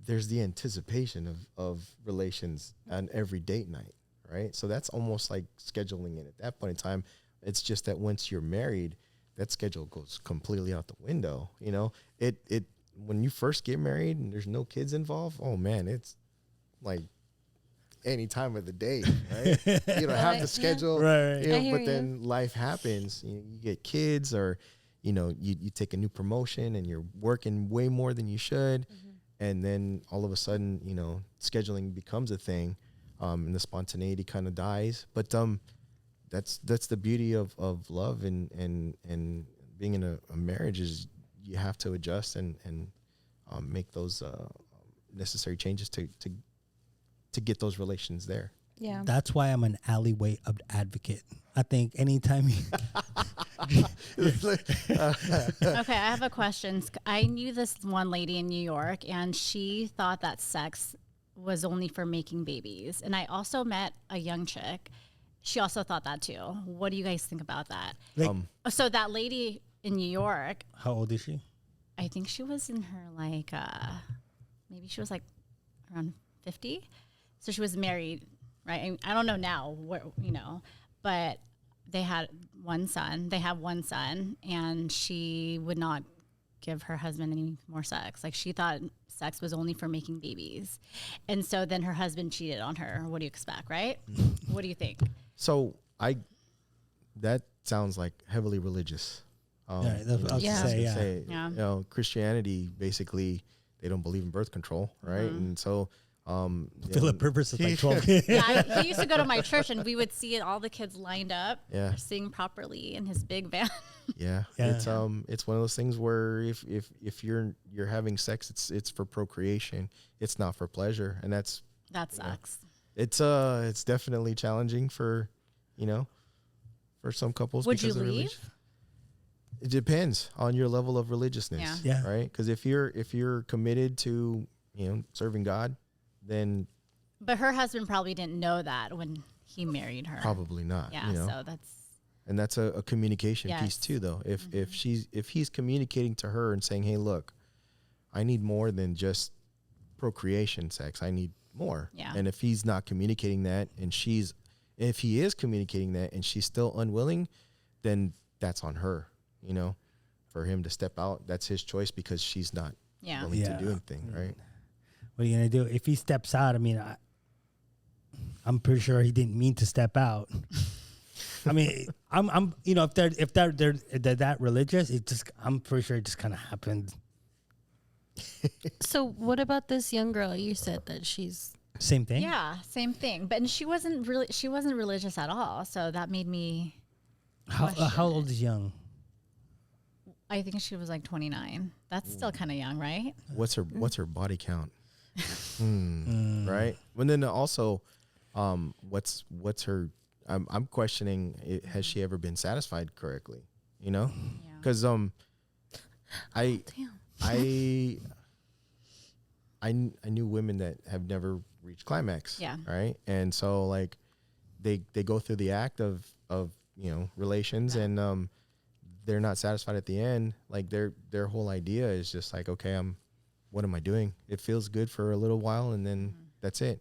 there's the anticipation of relations on every date night, right? So that's almost like scheduling it at that point in time. It's just that once you're married, that schedule goes completely out the window. You know, it when you first get married and there's no kids involved, oh man, it's like any time of the day, right? You don't have the schedule, Right. You know, I hear but then life happens. You get kids, or you take a new promotion and you're working way more than you should, and then all of a sudden, scheduling becomes a thing, and the spontaneity kind of dies. But that's the beauty of love and being in a marriage, is you have to adjust and make those necessary changes to get those relations there. Yeah. That's why I'm an alleyway advocate. I think anytime you Okay, I have a question. I knew this one lady in New York, and she thought that sex was only for making babies. And I also met a young chick. She also thought that too. What do you guys think about that? like, So that lady in New York, how old is she? I think she was in her maybe she was like around 50. So she was married, right? I don't know now, but they had one son. They have one son, and she would not give her husband any more sex. Like, she thought sex was only for making babies. And so then her husband cheated on her. What do you expect, right? What do you think? So that sounds like heavily religious. Yeah, that's what I was Yeah. gonna say. Yeah. Christianity, basically, they don't believe in birth control, right? And so, Philip Rivers is like 12. Yeah, he used to go to my church, and we would see all the kids lined up, Yeah. sing properly in his big van. yeah, Yeah. it's one of those things where if you're having sex, it's for procreation, it's not for pleasure, and that sucks. it's definitely challenging for some couples. Would you because of leave? religion. It depends on your level of religiousness. Yeah. Yeah. Right. Because if you're committed to serving God, then But her husband probably didn't know that when he married her. probably not. Yeah, so that's And that's a communication piece Yes. too, though. If he's communicating to her and saying, "Hey, look, I need more than just procreation sex. I need more." Yeah. And if he's not communicating that, and if he is communicating that, and she's still unwilling, then that's on her. For him to step out, that's his choice, because she's not yeah. willing Yeah. to do anything, right? What are you gonna do if he steps out? I mean, I'm pretty sure he didn't mean to step out. I mean, if they're that religious, I'm pretty sure it just kind of happened. So what about this young girl? You said that she's Same thing. Yeah, same thing. But she wasn't religious at all. So that made me How old is young? I think she was like 29. That's still kind of young, right? What's her body count? Right. And then also, what's her? I'm questioning. Has she ever been satisfied correctly? Yeah. Because I knew women that have never reached climax. Yeah. Right. And so like they go through the act of relations, and they're not satisfied at the end. Like their whole idea is just like, okay, what am I doing? It feels good for a little while, and then that's it.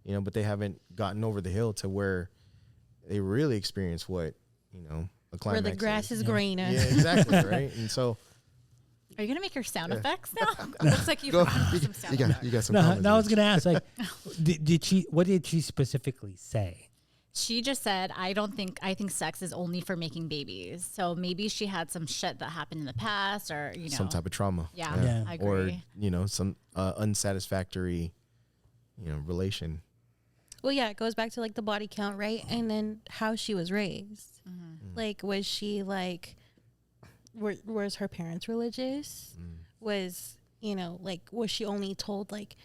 But they haven't gotten over the hill to where they really experience what, a climax where the grass is greener. Yeah, exactly, right? And so Are you gonna make your sound effects now? Looks like you forgot some sound effects. you got some No, comments I was there. gonna ask, like, what did she specifically say? She just said, I think sex is only for making babies. So maybe she had some shit that happened in the past, or some type of trauma. Yeah, Yeah. I agree. Or, some unsatisfactory, relation. Well, yeah, it goes back to like the body count, right? And then how she was raised. Like, was she like, was her parents religious? Was, was she only told like,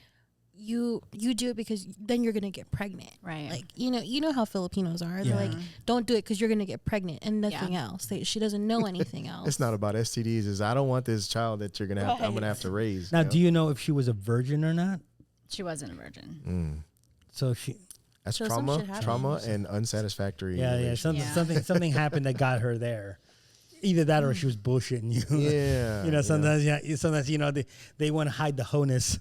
you do it because then you're gonna get pregnant, Right. Like, you know how Filipinos are. They're Yeah. like, don't do it because you're gonna get pregnant and nothing else. She doesn't know anything else. It's not about STDs. It's I don't want this child that I'm gonna have to raise. Now, do you know if she was a virgin or not? She wasn't a virgin. So she, That's So some shit happens. trauma and unsatisfactory. yeah, relations. something happened that got her there. Either that or she was bullshitting you. Yeah. You know, sometimes, sometimes, they want to hide the wholeness.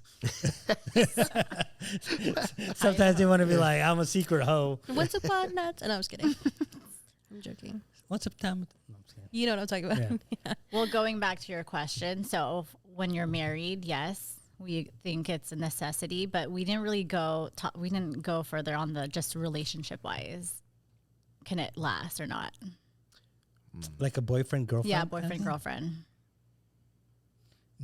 Sometimes they want to be like, I'm a secret hoe. What's up, pod nuts? And I was kidding. I'm joking. What's up, Tom? No, I'm just kidding. You know what I'm talking about. Yeah. Well, going back to your question, so when you're married, yes, we think it's a necessity, but we didn't really go further on the just relationship wise. Can it last or not? Like a boyfriend, girlfriend? Yeah, kind of boyfriend, thing? girlfriend.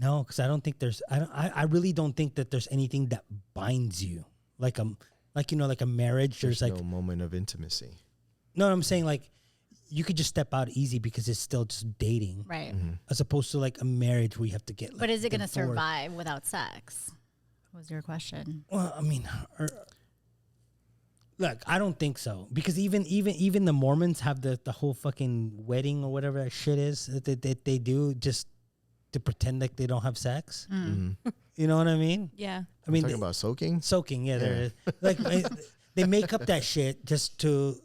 No, because I don't think there's. I really don't think that there's anything that binds you, like a marriage. There's like no moment of intimacy. no. I'm saying like you could just step out easy because it's still just dating, Right. as opposed to like a marriage where you have to get. Like, But is it going to divorced. survive without sex? Was your question. Well, I mean, look, I don't think so because even the Mormons have the whole fucking wedding or whatever that shit is that they do just to pretend like they don't have sex. You know what I mean? Yeah. I mean, Talking about soaking? soaking. Yeah, there is. Like they make up that shit just to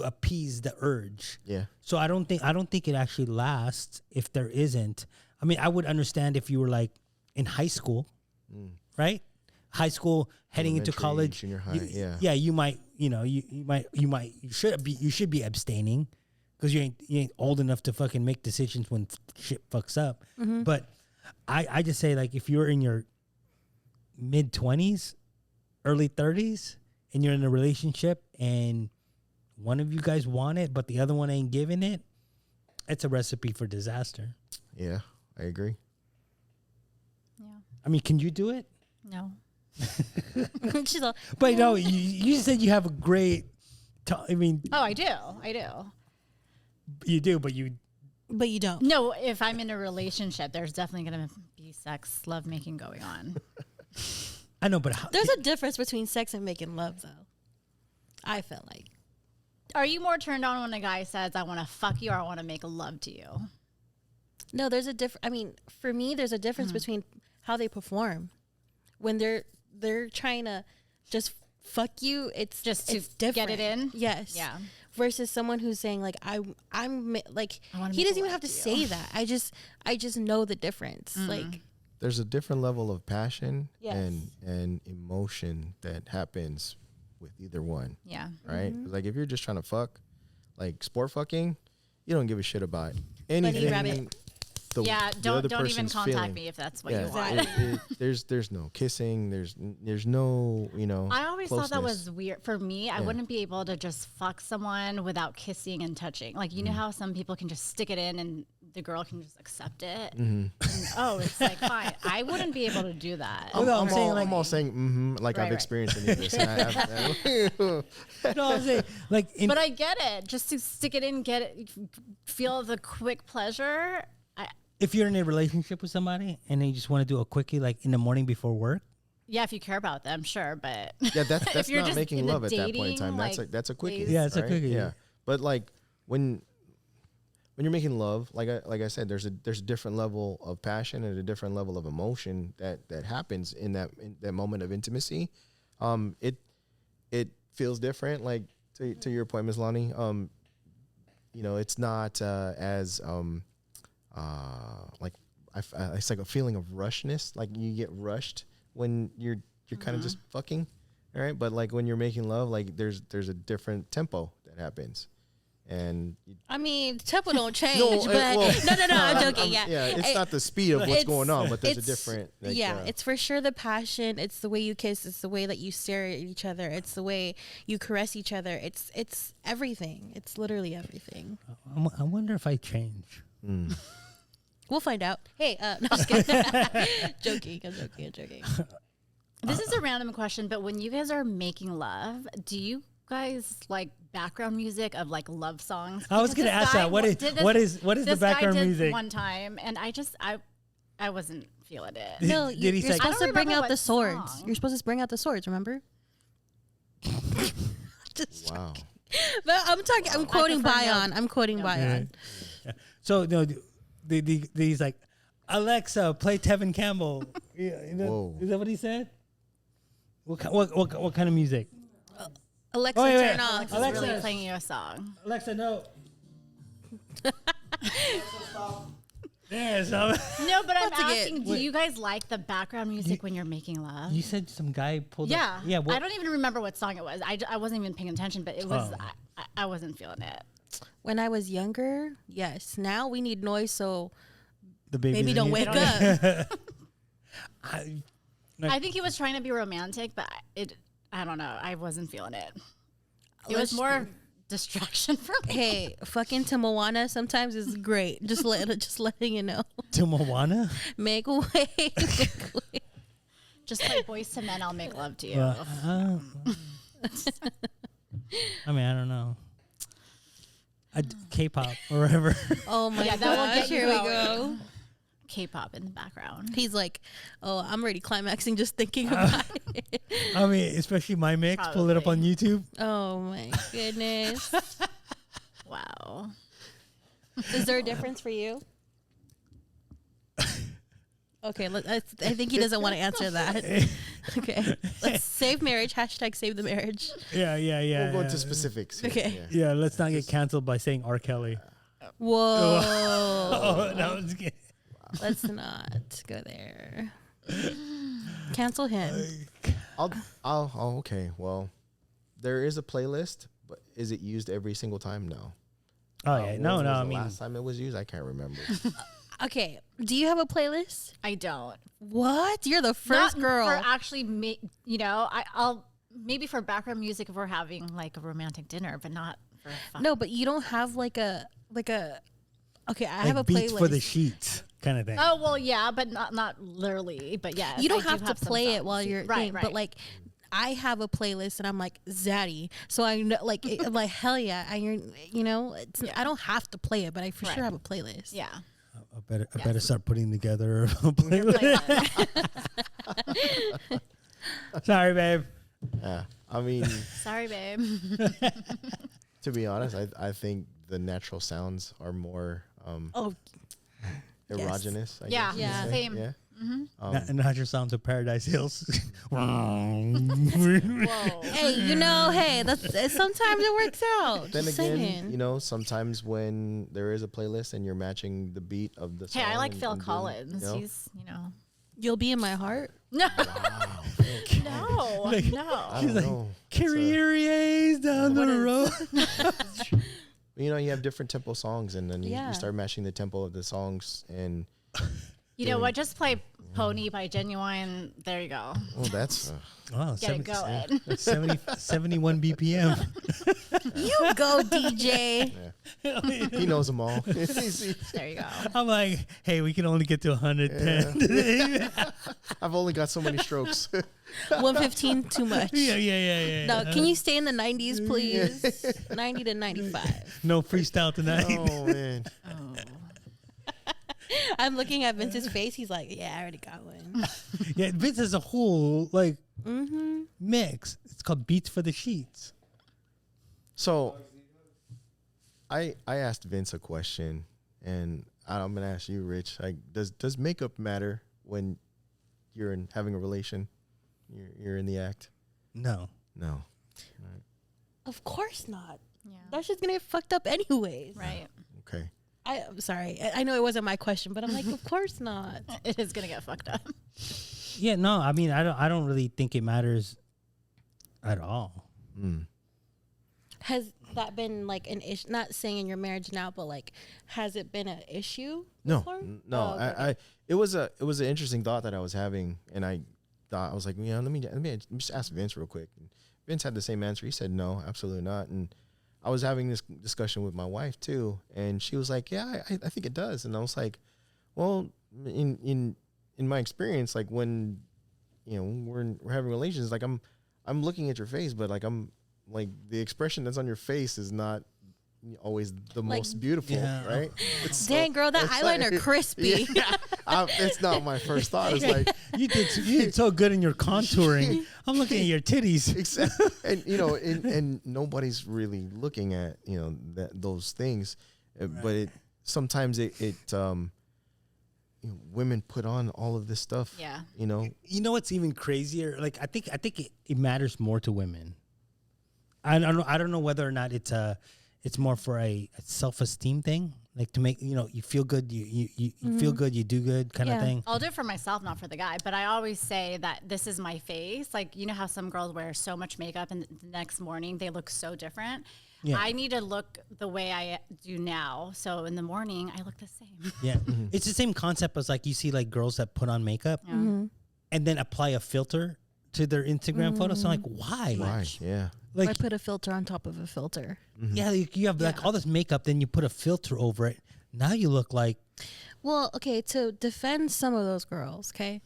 appease the urge. Yeah. So I don't think it actually lasts if there isn't. I mean, I would understand if you were like in high school, right? High school heading into Elementary, college, junior high, yeah. yeah, you might, you should be abstaining because you ain't old enough to fucking make decisions when shit fucks up. But I just say like if you're in your mid 20s, early 30s, and you're in a relationship and one of you guys want it, but the other one ain't giving it, it's a recipe for disaster. Yeah, I agree. Yeah. I mean, can you do it? No. She's all, But no, you said you have a great. I mean, Oh, I do. you do, but you. but you don't. No, if I'm in a relationship, there's definitely going to be sex, lovemaking going on. I know, but how, There's a difference between sex and making love, though. I feel like. Are you more turned on when a guy says, I want to fuck you or I want to make love to you? No, there's a difference. I mean, for me, there's a difference between how they perform. When they're trying to just fuck you, it's Just to it's different. get it in? Yes. Yeah. Versus someone who's saying like I'm like I wanna he make doesn't even love have to to say you. that. I just know the difference. Like There's a different level of passion Yes. and emotion that happens with either one, Yeah. right? Like if you're just trying to fuck, like sport fucking, you don't give a shit about anything. rabbit. Yeah, the other don't even person's contact feeling. me if that's what Yeah, you want. there's no kissing. There's no I always thought that closeness. was weird. For me, I wouldn't be able to just fuck someone without kissing and touching. Like, you know how some people can just stick it in and the girl can just accept it? And, it's like, fine. I wouldn't be able to do that. No, I'm saying like I'm all saying like Right, I've right. experienced any of this. And no, I'm saying like But I get it. Just to stick it in, get it, feel the quick pleasure. if you're in a relationship with somebody and they just want to do a quickie like in the morning before work. Yeah, if you care about them, sure. But yeah, that's you're not just making in the love at that point in dating, time. like, That's a quickie. phase. Yeah, it's a right? quickie, Yeah, yeah. but like when you're making love, like I said, there's a different level of passion and a different level of emotion that happens in that moment of intimacy. It feels different. Like to your point, Ms. Lonnie. It's not as like it's like a feeling of rushness. Like you get rushed when you're kind of just fucking, all right. But like when you're making love, like there's a different tempo that happens, and I mean, tempo don't change, No, but well, no, I'm joking. Yeah, it's not the speed of what's It's- going on, but there's a it's- different. Like, it's for sure the passion. It's the way you kiss. It's the way that you stare at each other. It's the way you caress each other. It's everything. It's literally everything. I wonder if I change. We'll find out. Hey, no, I'm just kidding. I'm joking. this is a random question, but when you guys are making love, do you guys like background music of like love songs? I was Because gonna this ask guy that. What is the this background guy did music? one time, and I wasn't feeling it. No, Did you're he say- supposed I to don't bring remember out the what swords. song. You're supposed to bring out the swords. Remember? wow. But I'm quoting prefer no. Bion. I'm quoting Bion. So no, he's like, Alexa, play Tevin Campbell. Whoa. Is that what he said? What kind of music? Alexa, Oh, yeah, turn yeah. off. Alex Alexa. is really playing you a song. Alexa, no. Yeah, so No, but I'm Once again, asking, do you guys like the background music when you're making love? you said some guy pulled Yeah. up. Yeah. I don't even remember what song it was. I wasn't even paying attention, but it was, I wasn't feeling it. When I was younger, yes. Now we need noise, so the baby baby don't wake up. I think he was trying to be romantic, but I don't know. I wasn't feeling it. It was more distraction for me. Hey, fucking to Moana sometimes is great. Just letting you know. To Moana? Make way. Make way. Just like Boys to Men, I'll make love to you. I mean, I don't know. K-pop or whatever. Oh my Yeah, that will gosh, get you here we going. go. K-pop in the background. He's like, oh, I'm already climaxing just thinking about it. I mean, especially my mix. Pull it up on YouTube. Oh my goodness. Wow. Is there a difference for you? Okay, I think he doesn't want to answer that. Okay, let's save marriage. Hashtag save the marriage. Yeah. We'll go into specifics. Here. Okay. Yeah, let's not get canceled by saying R. Kelly. Whoa. Oh, that was good. Let's not go there. Cancel him. Okay. Well, there is a playlist, but is it used every single time? No. Oh yeah, When no. was I the mean, last time it was used, I can't remember. Okay, do you have a playlist? I don't. What? You're the first Not girl. for actually, I'll maybe for background music if we're having like a romantic dinner, but not for fun. No, but you don't have like a. Okay, I have a like beats playlist. for the sheets kind of thing. Oh well, yeah, but not literally. But yeah, You don't I do have to some play it songs. while you're right. but like I have a playlist and I'm like zaddy, so I know like like hell yeah, and I don't have to play it, but I for sure have a playlist. Yeah. I better start putting together a playlist. Sorry, babe. Yeah. I mean, Sorry, babe. to be honest, I think the natural sounds are more Oh, erogenous. I Yeah. guess you could Yeah. say. Same. Yeah. Not your sounds of Paradise Hills. Whoa. hey, that's sometimes it works out. Then Just again, saying. sometimes when there is a playlist and you're matching the beat of the song. Hey, I like and- Phil and doing, Collins. you know, He's You'll be in my heart. no, Like- no. I don't like, know. Carrie's down the road. You have different tempo songs, and then Yeah. you start matching the tempo of the songs, and You know what? Just play Pony by Genuine. There you go. oh, that's Oh, Get it going. 71 BPM. You go, DJ. he knows them all. There you go. I'm like, hey, we can only get to 110 today. I've only got so many strokes. 115 too much. Yeah. No, can you stay in the 90s, please? 90 to 95. No freestyle tonight. Oh man. I'm looking at Vince's face. He's like, yeah, I already got one. Yeah, Vince has a whole mix. It's called Beats for the Sheets. So I asked Vince a question, and I'm gonna ask you, Rich. Like, does makeup matter when you're having a relation? You're in the act. No. No. Of course not. Yeah. That's just gonna get fucked up anyways. Right. Okay. I'm sorry. I know it wasn't my question, but I'm like, of course not. It is gonna get fucked up. Yeah, no. I mean, I don't really think it matters at all. Mm. Has that been like an issue? Not saying in your marriage now, but like, has it been an issue? No, before? no. Oh, okay. It was an interesting thought that I was having, and I was like, let me just ask Vince real quick. And Vince had the same answer. He said no, absolutely not. And I was having this discussion with my wife too, and she was like, yeah, I think it does. And I was like, well, in my experience, like when we're having relations, like I'm looking at your face, but like I'm like the expression that's on your face is not always the most beautiful, yeah. right? Dang, girl, that eyeliner crispy. It's not my first thought. It's like You did so good in your contouring. I'm looking at your titties. exactly, and and nobody's really looking at those things, but it sometimes women put on all of this stuff. Yeah. You know what's even crazier? Like I think it matters more to women. I don't know whether or not it's it's more for a self-esteem thing, like to make you feel good, you feel good, you do good kind of thing. I'll do it for myself, not for the guy. But I always say that this is my face. Like, you know how some girls wear so much makeup and the next morning they look so different. Yeah. I need to look the way I do now. So in the morning, I look the same. Yeah, it's the same concept as like you see like girls that put on makeup and then apply a filter to their Instagram photos. So I'm like, why? Why? Yeah. I Like, put a filter on top of a filter. yeah, you have like all this makeup, then you put a filter over it. Now you look like Well, okay, to defend some of those girls, okay?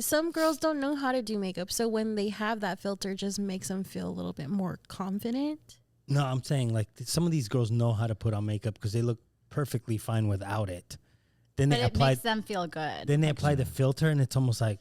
Some girls don't know how to do makeup, so when they have that filter, it just makes them feel a little bit more confident. no. I'm saying like some of these girls know how to put on makeup because they look perfectly fine without it. Then But they it apply. makes them feel good. Then they apply the filter, and it's almost like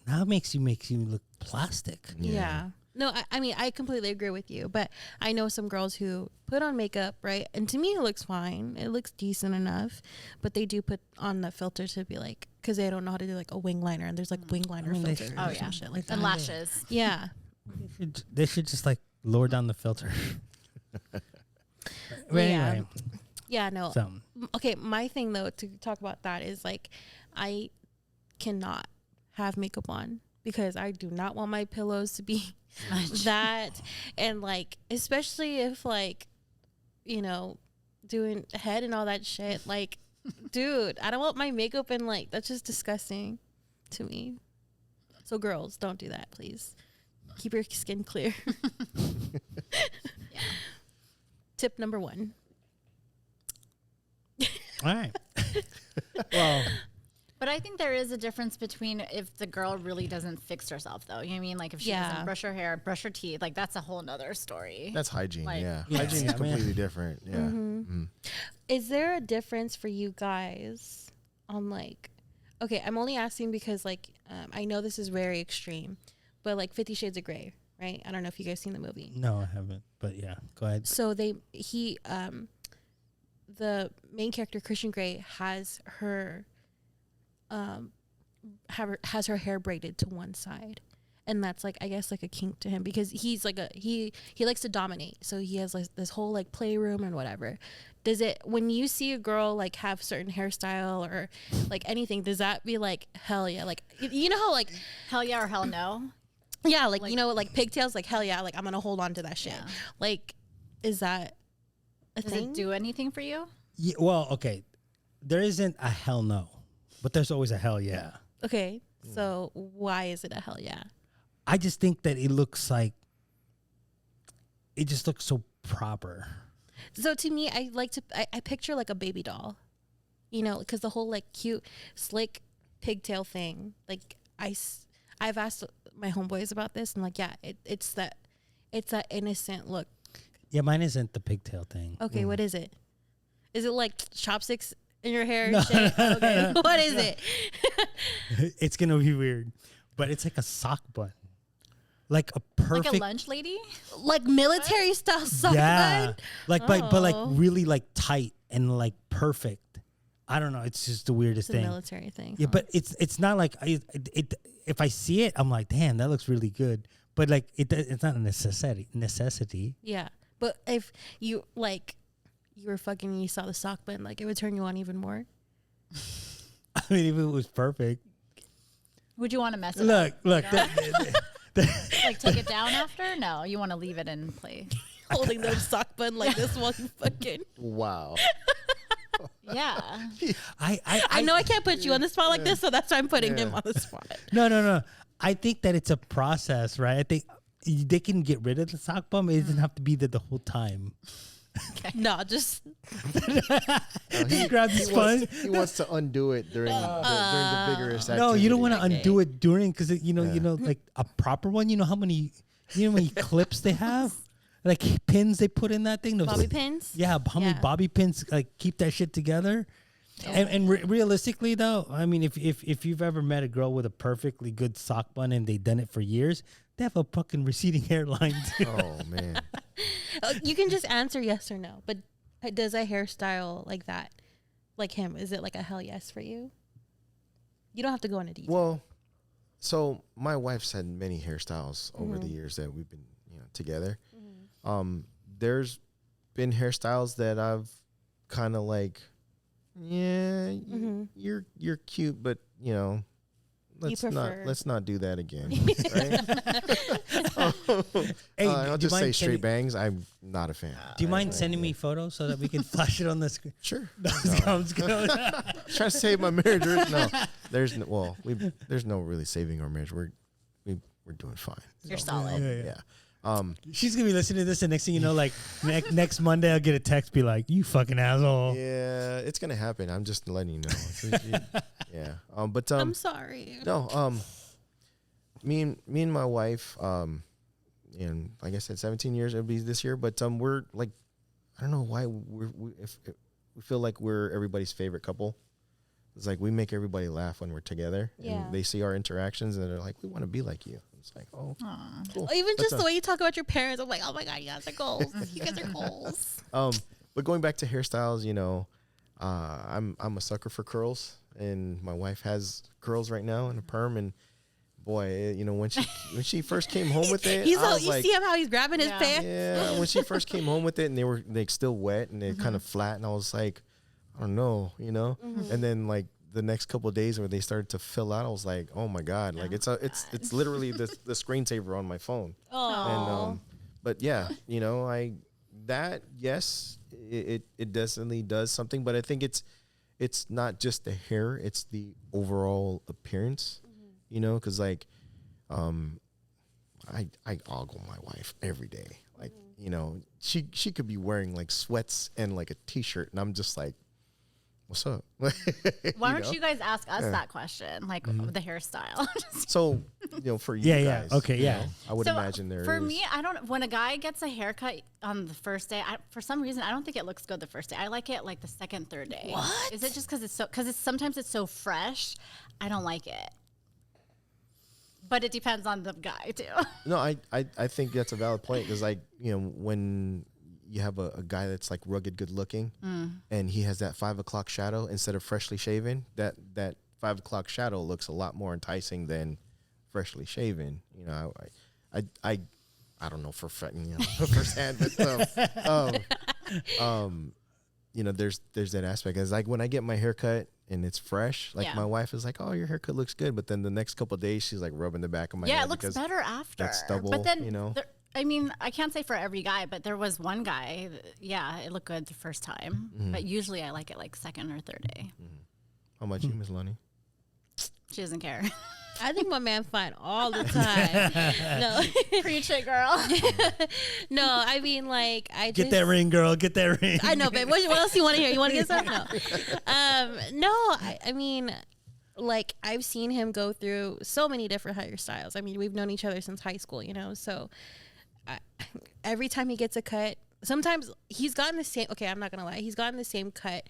now it makes you look plastic. Yeah. No, I mean, I completely agree with you, but I know some girls who put on makeup, right? And to me, it looks fine. It looks decent enough, but they do put on the filter to be like, because they don't know how to do like a wing liner, and there's like wing liner filters Oh, or yeah. some shit like that. And lashes. Yeah. They should just like lower down the filter. But anyway, Yeah, no. so Okay, my thing though to talk about that is like I cannot have makeup on because I do not want my pillows to be that, and like especially if like doing head and all that shit, like dude, I don't want my makeup and like that's just disgusting to me. So girls, don't do that, please. Keep your skin clear. Tip number 1. all right. Well, But I think there is a difference between if the girl really doesn't fix herself, though. You know what I mean? Like if she doesn't brush her hair, brush her teeth, like that's a whole nother story. That's hygiene. Like- Yeah. Yeah. Hygiene Yeah, is completely different. Yeah. Is there a difference for you guys on like, okay, I'm only asking because like, I know this is very extreme, but like 50 Shades of Grey, right? I don't know if you guys seen the movie. no, I haven't. But yeah, go ahead. So the main character, Christian Grey, has her hair braided to one side. And that's like, I guess like a kink to him because he's like he likes to dominate. So he has like this whole like playroom and whatever. Does it, when you see a girl like have certain hairstyle or like anything, does that be like, hell yeah? Like, you know how like, Hell yeah or hell no? yeah, like like pigtails, like hell yeah, like I'm going to hold on to that shit. Yeah. Like, is that a Does thing? it do anything for you? Yeah, well, okay. There isn't a hell no, but there's always a hell yeah. Okay. So why is it a hell yeah? I just think that it looks like it just looks so proper. So to me, I like to, I picture like a baby doll, because the whole like cute, slick pigtail thing. Like I've asked my homeboys about this and like, yeah, it's that innocent look. Yeah, mine isn't the pigtail thing. Okay. What is it? Is it like chopsticks in your hair and shit? Okay. What is it? It's gonna be weird, but it's like a sock bun, like a perfect, Like a lunch lady? Like military style sock yeah, bun? like but like Oh. really like tight and like perfect. I don't know. It's just the weirdest It's a thing. military thing. Yeah, huh? but it's not like it. If I see it, I'm like, damn, that looks really good. But like it's not a necessity. Yeah. But if you like, you were fucking and you saw the sock button, like it would turn you on even more. I mean, if it was perfect. Would you want to mess it up? Look. Like take it down after? No, you want to leave it in place. Holding the sock button like this one fucking. Wow. Yeah. I know I can't put you on the spot like this, so that's why I'm putting him on the spot. No. I think that it's a process, right? I think they can get rid of the sock bum. It doesn't have to be there the whole time. No, just He grabbed the sponge. He wants to undo it during the vigorous activity. No, you don't want to Okay. undo it during because you know, like a proper one. You know how many clips they have, like pins they put in that thing. Those, bobby pins. Yeah, how many Yeah. bobby pins like keep that shit together? And realistically though, I mean, if you've ever met a girl with a perfectly good sock bun and they've done it for years, they have a fucking receding hairline too. Oh man. You can just answer yes or no. But does a hairstyle like that, like him, is it like a hell yes for you? You don't have to go into detail. Well, so my wife's had many hairstyles over the years that we've been, together. There's been hairstyles that I've kind of like, yeah, you're cute, but you know, let's not do that again. Right? Hey, I'll just say straight bangs. I'm not a fan. Do you mind sending me photos so that we can flash it on the screen? Sure. Trying to save my marriage. There's no really saving our marriage. We're doing fine. You're solid. Yeah. She's gonna be listening to this, and next thing you know, like next Monday, I'll get a text be like, "You fucking asshole." Yeah, it's gonna happen. I'm just letting you know. Yeah. But I'm sorry. No. Me and my wife. And like I said, 17 years it'll be this year. But we're like, I don't know why we feel like we're everybody's favorite couple. It's like we make everybody laugh when we're together. Yeah. And they see our interactions and they're like, we want to be like you. It's like, oh, cool. Even just the way you talk about your parents, I'm like, oh my God, you guys are goals. You guys are goals. But going back to hairstyles, you know, I'm a sucker for curls, and my wife has curls right now and a perm, and boy, you know, when she first came home with it, you see him how he's grabbing his pants? Yeah, when she first came home with it and they were like still wet and they're kind of flat, and I was like, I don't know, you know. And then like the next couple of days where they started to fill out, I was like, oh my God, like it's literally the screensaver on my phone. Oh. And but yeah, you know, yes, it definitely does something, but I think it's not just the hair, it's the overall appearance, you know, because like I ogle my wife every day. Like, you know, she could be wearing like sweats and like a t-shirt, and I'm just like, what's up? Why don't you guys ask us that question, like the hairstyle? So, you know, for you guys, okay, you know, I would imagine for me, when a guy gets a haircut on the first day, for some reason, I don't think it looks good the first day. I like it like the second, third day. What? Is it just because sometimes it's so fresh? I don't like it. But it depends on the guy too. No, I think that's a valid point, because like, you know, when you have a guy that's like rugged good looking and he has that 5 o'clock shadow instead of freshly shaven, that 5 o'clock shadow looks a lot more enticing than freshly shaven. You know, I don't know for firsthand, but you know, there's that aspect. It's like when I get my hair cut and it's fresh, like my wife is like, oh, your haircut looks good, but then the next couple of days she's like rubbing the back of my head. Yeah, it looks better after. That stubble, but then, you know. I mean, I can't say for every guy, but there was one guy, it looked good the first time. But usually I like it like second or third day. How about you, Miss Lonnie? She doesn't care. I think my man fine all the time. No. Preach it, girl. No, I mean, like, Get that ring, girl. Get that ring. I know, babe. What else do you want to hear? You want to get some? No. I mean, like, I've seen him go through so many different hairstyles. I mean, we've known each other since high school, you know, so every time he gets a cut, sometimes he's gotten the same, okay, I'm not going to lie. He's gotten the same cut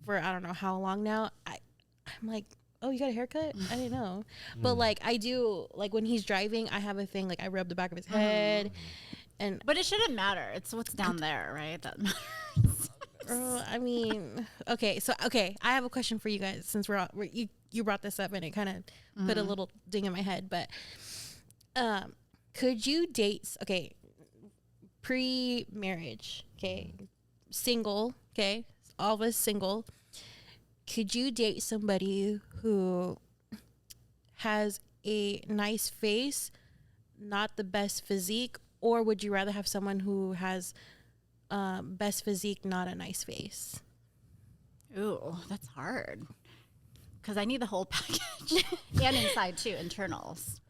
for I don't know how long now. I'm like, oh, you got a haircut? I didn't know. But like, I do, like when he's driving, I have a thing, like I rub the back of his head. But it shouldn't matter. It's what's down there, right? That matters. I mean, okay. I have a question for you guys, since you brought this up and it kind of put a little ding in my head. But could you date? Okay, pre-marriage. Okay, single. Okay, all of us single. Could you date somebody who has a nice face, not the best physique, or would you rather have someone who has best physique, not a nice face? Ooh, that's hard. Because I need the whole package. And inside too, internals.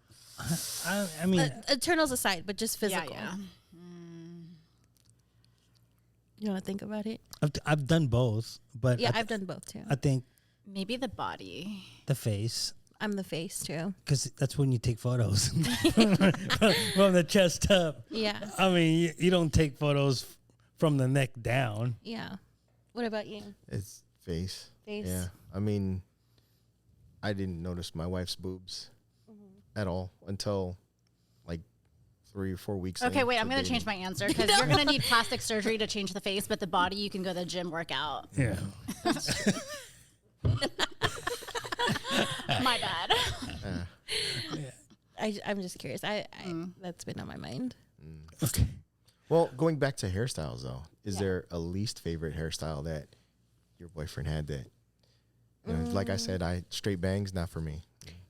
I mean, internals aside, but just physical. Yeah. You want to think about it? I've done both, but yeah, I've done both too. I think maybe the body, the face. I'm the face too, because that's when you take photos from the chest up. Yeah, I mean, you don't take photos from the neck down. Yeah. What about you? It's face. Face. Yeah. I mean, I didn't notice my wife's boobs at all until like 3 or 4 weeks. Okay, wait, I'm going to change my answer, because you're going to need plastic surgery to change the face, but the body, you can go to the gym, work out. Yeah. My bad. I'm just curious. I that's been on my mind. Okay. Well, going back to hairstyles though, is Yeah. there a least favorite hairstyle that your boyfriend had that, you know, like I said, straight bangs, not for me.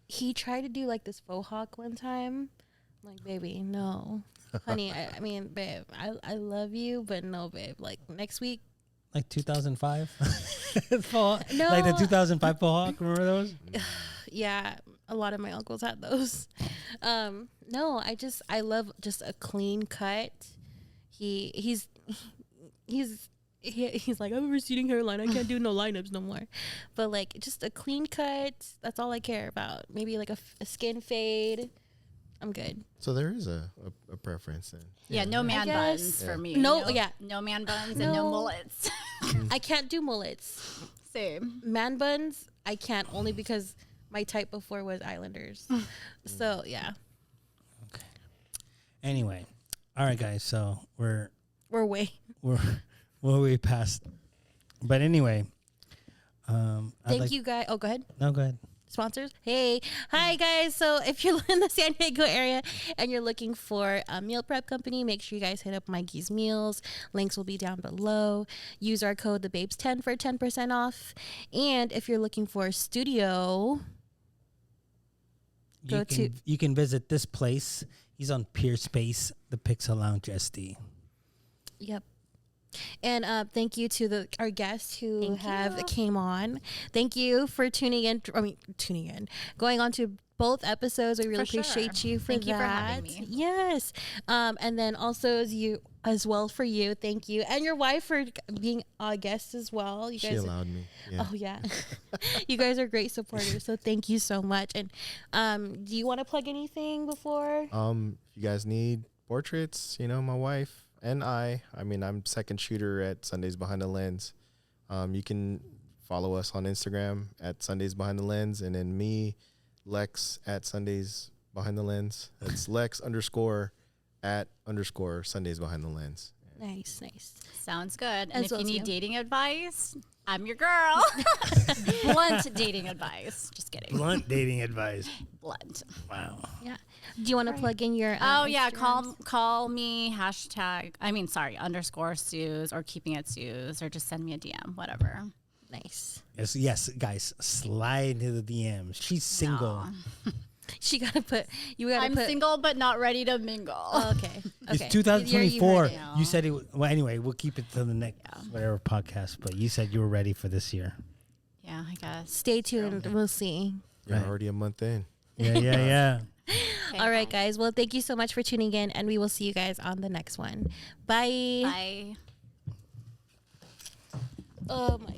He tried to do like this faux hawk one time. I'm like, baby, no. Honey, I mean, babe, I love you, but no, babe. Like next week. Like 2005? No. Like the 2005 Hawk, remember those? Yeah, a lot of my uncles had those. No, I love just a clean cut. He's like, I have a receding hairline. I can't do no lineups no more. But like just a clean cut, that's all I care about. Maybe like a skin fade. I'm good. So there is a preference then. Yeah, no man guess. buns for Yeah. me. No, yeah. No man buns and No. no mullets. I can't do mullets. Same. Man buns, I can't, only because my type before was Islanders. So yeah, Anyway. All right, guys. So we're we're way past. But anyway. Thank you guys. Oh, go ahead. No, go ahead. Sponsors. Hey, hi guys. So if you're in the San Diego area and you're looking for a meal prep company, make sure you guys hit up Mikey's Meals. Links will be down below. Use our code TheBabes10 for 10% off. And if you're looking for a studio, You can visit this place. He's on Pier Space, the Pixel Lounge SD. yep. And thank you to our guests who came on. Thank you for tuning in. Going on to both episodes. We really For sure. appreciate you for Thank that. you for having me. Yes. And then also as well for you. Thank you. And your wife for being a guest as well. You She guys allowed me. Yeah. Oh yeah. You guys are great supporters. So thank you so much. And do you want to plug anything before? If you guys need portraits, you know, my wife and I mean, I'm second shooter at Sundays Behind the Lens. You can follow us on Instagram at Sundays Behind the Lens, and then me, Lex at Sundays Behind the Lens. That's Lex _@ Sundays Behind the Lens. Nice. Sounds good. And As if well you as need you. dating advice, I'm your girl. Blunt dating advice. Just kidding. Blunt dating advice. Blunt. Wow. Yeah. Do you want to plug in your Oh yeah, Instagrams? call me _ Suze or keeping it Suze, or just send me a DM, whatever. Nice. Yes, guys, slide into the DMs. She's single. No. She gotta put. You gotta I'm put. single but not ready to mingle. Oh, okay. It's Okay. 2024. You heard it. You said it. Well, anyway, we'll keep it to the next whatever podcast. But you said you were ready for this year. Yeah, I guess. Stay tuned. We'll see. You're Right. already a month in. Yeah. Okay, All right, bye. guys. Well, thank you so much for tuning in, and we will see you guys on the next one. Bye. Bye. Oh my God.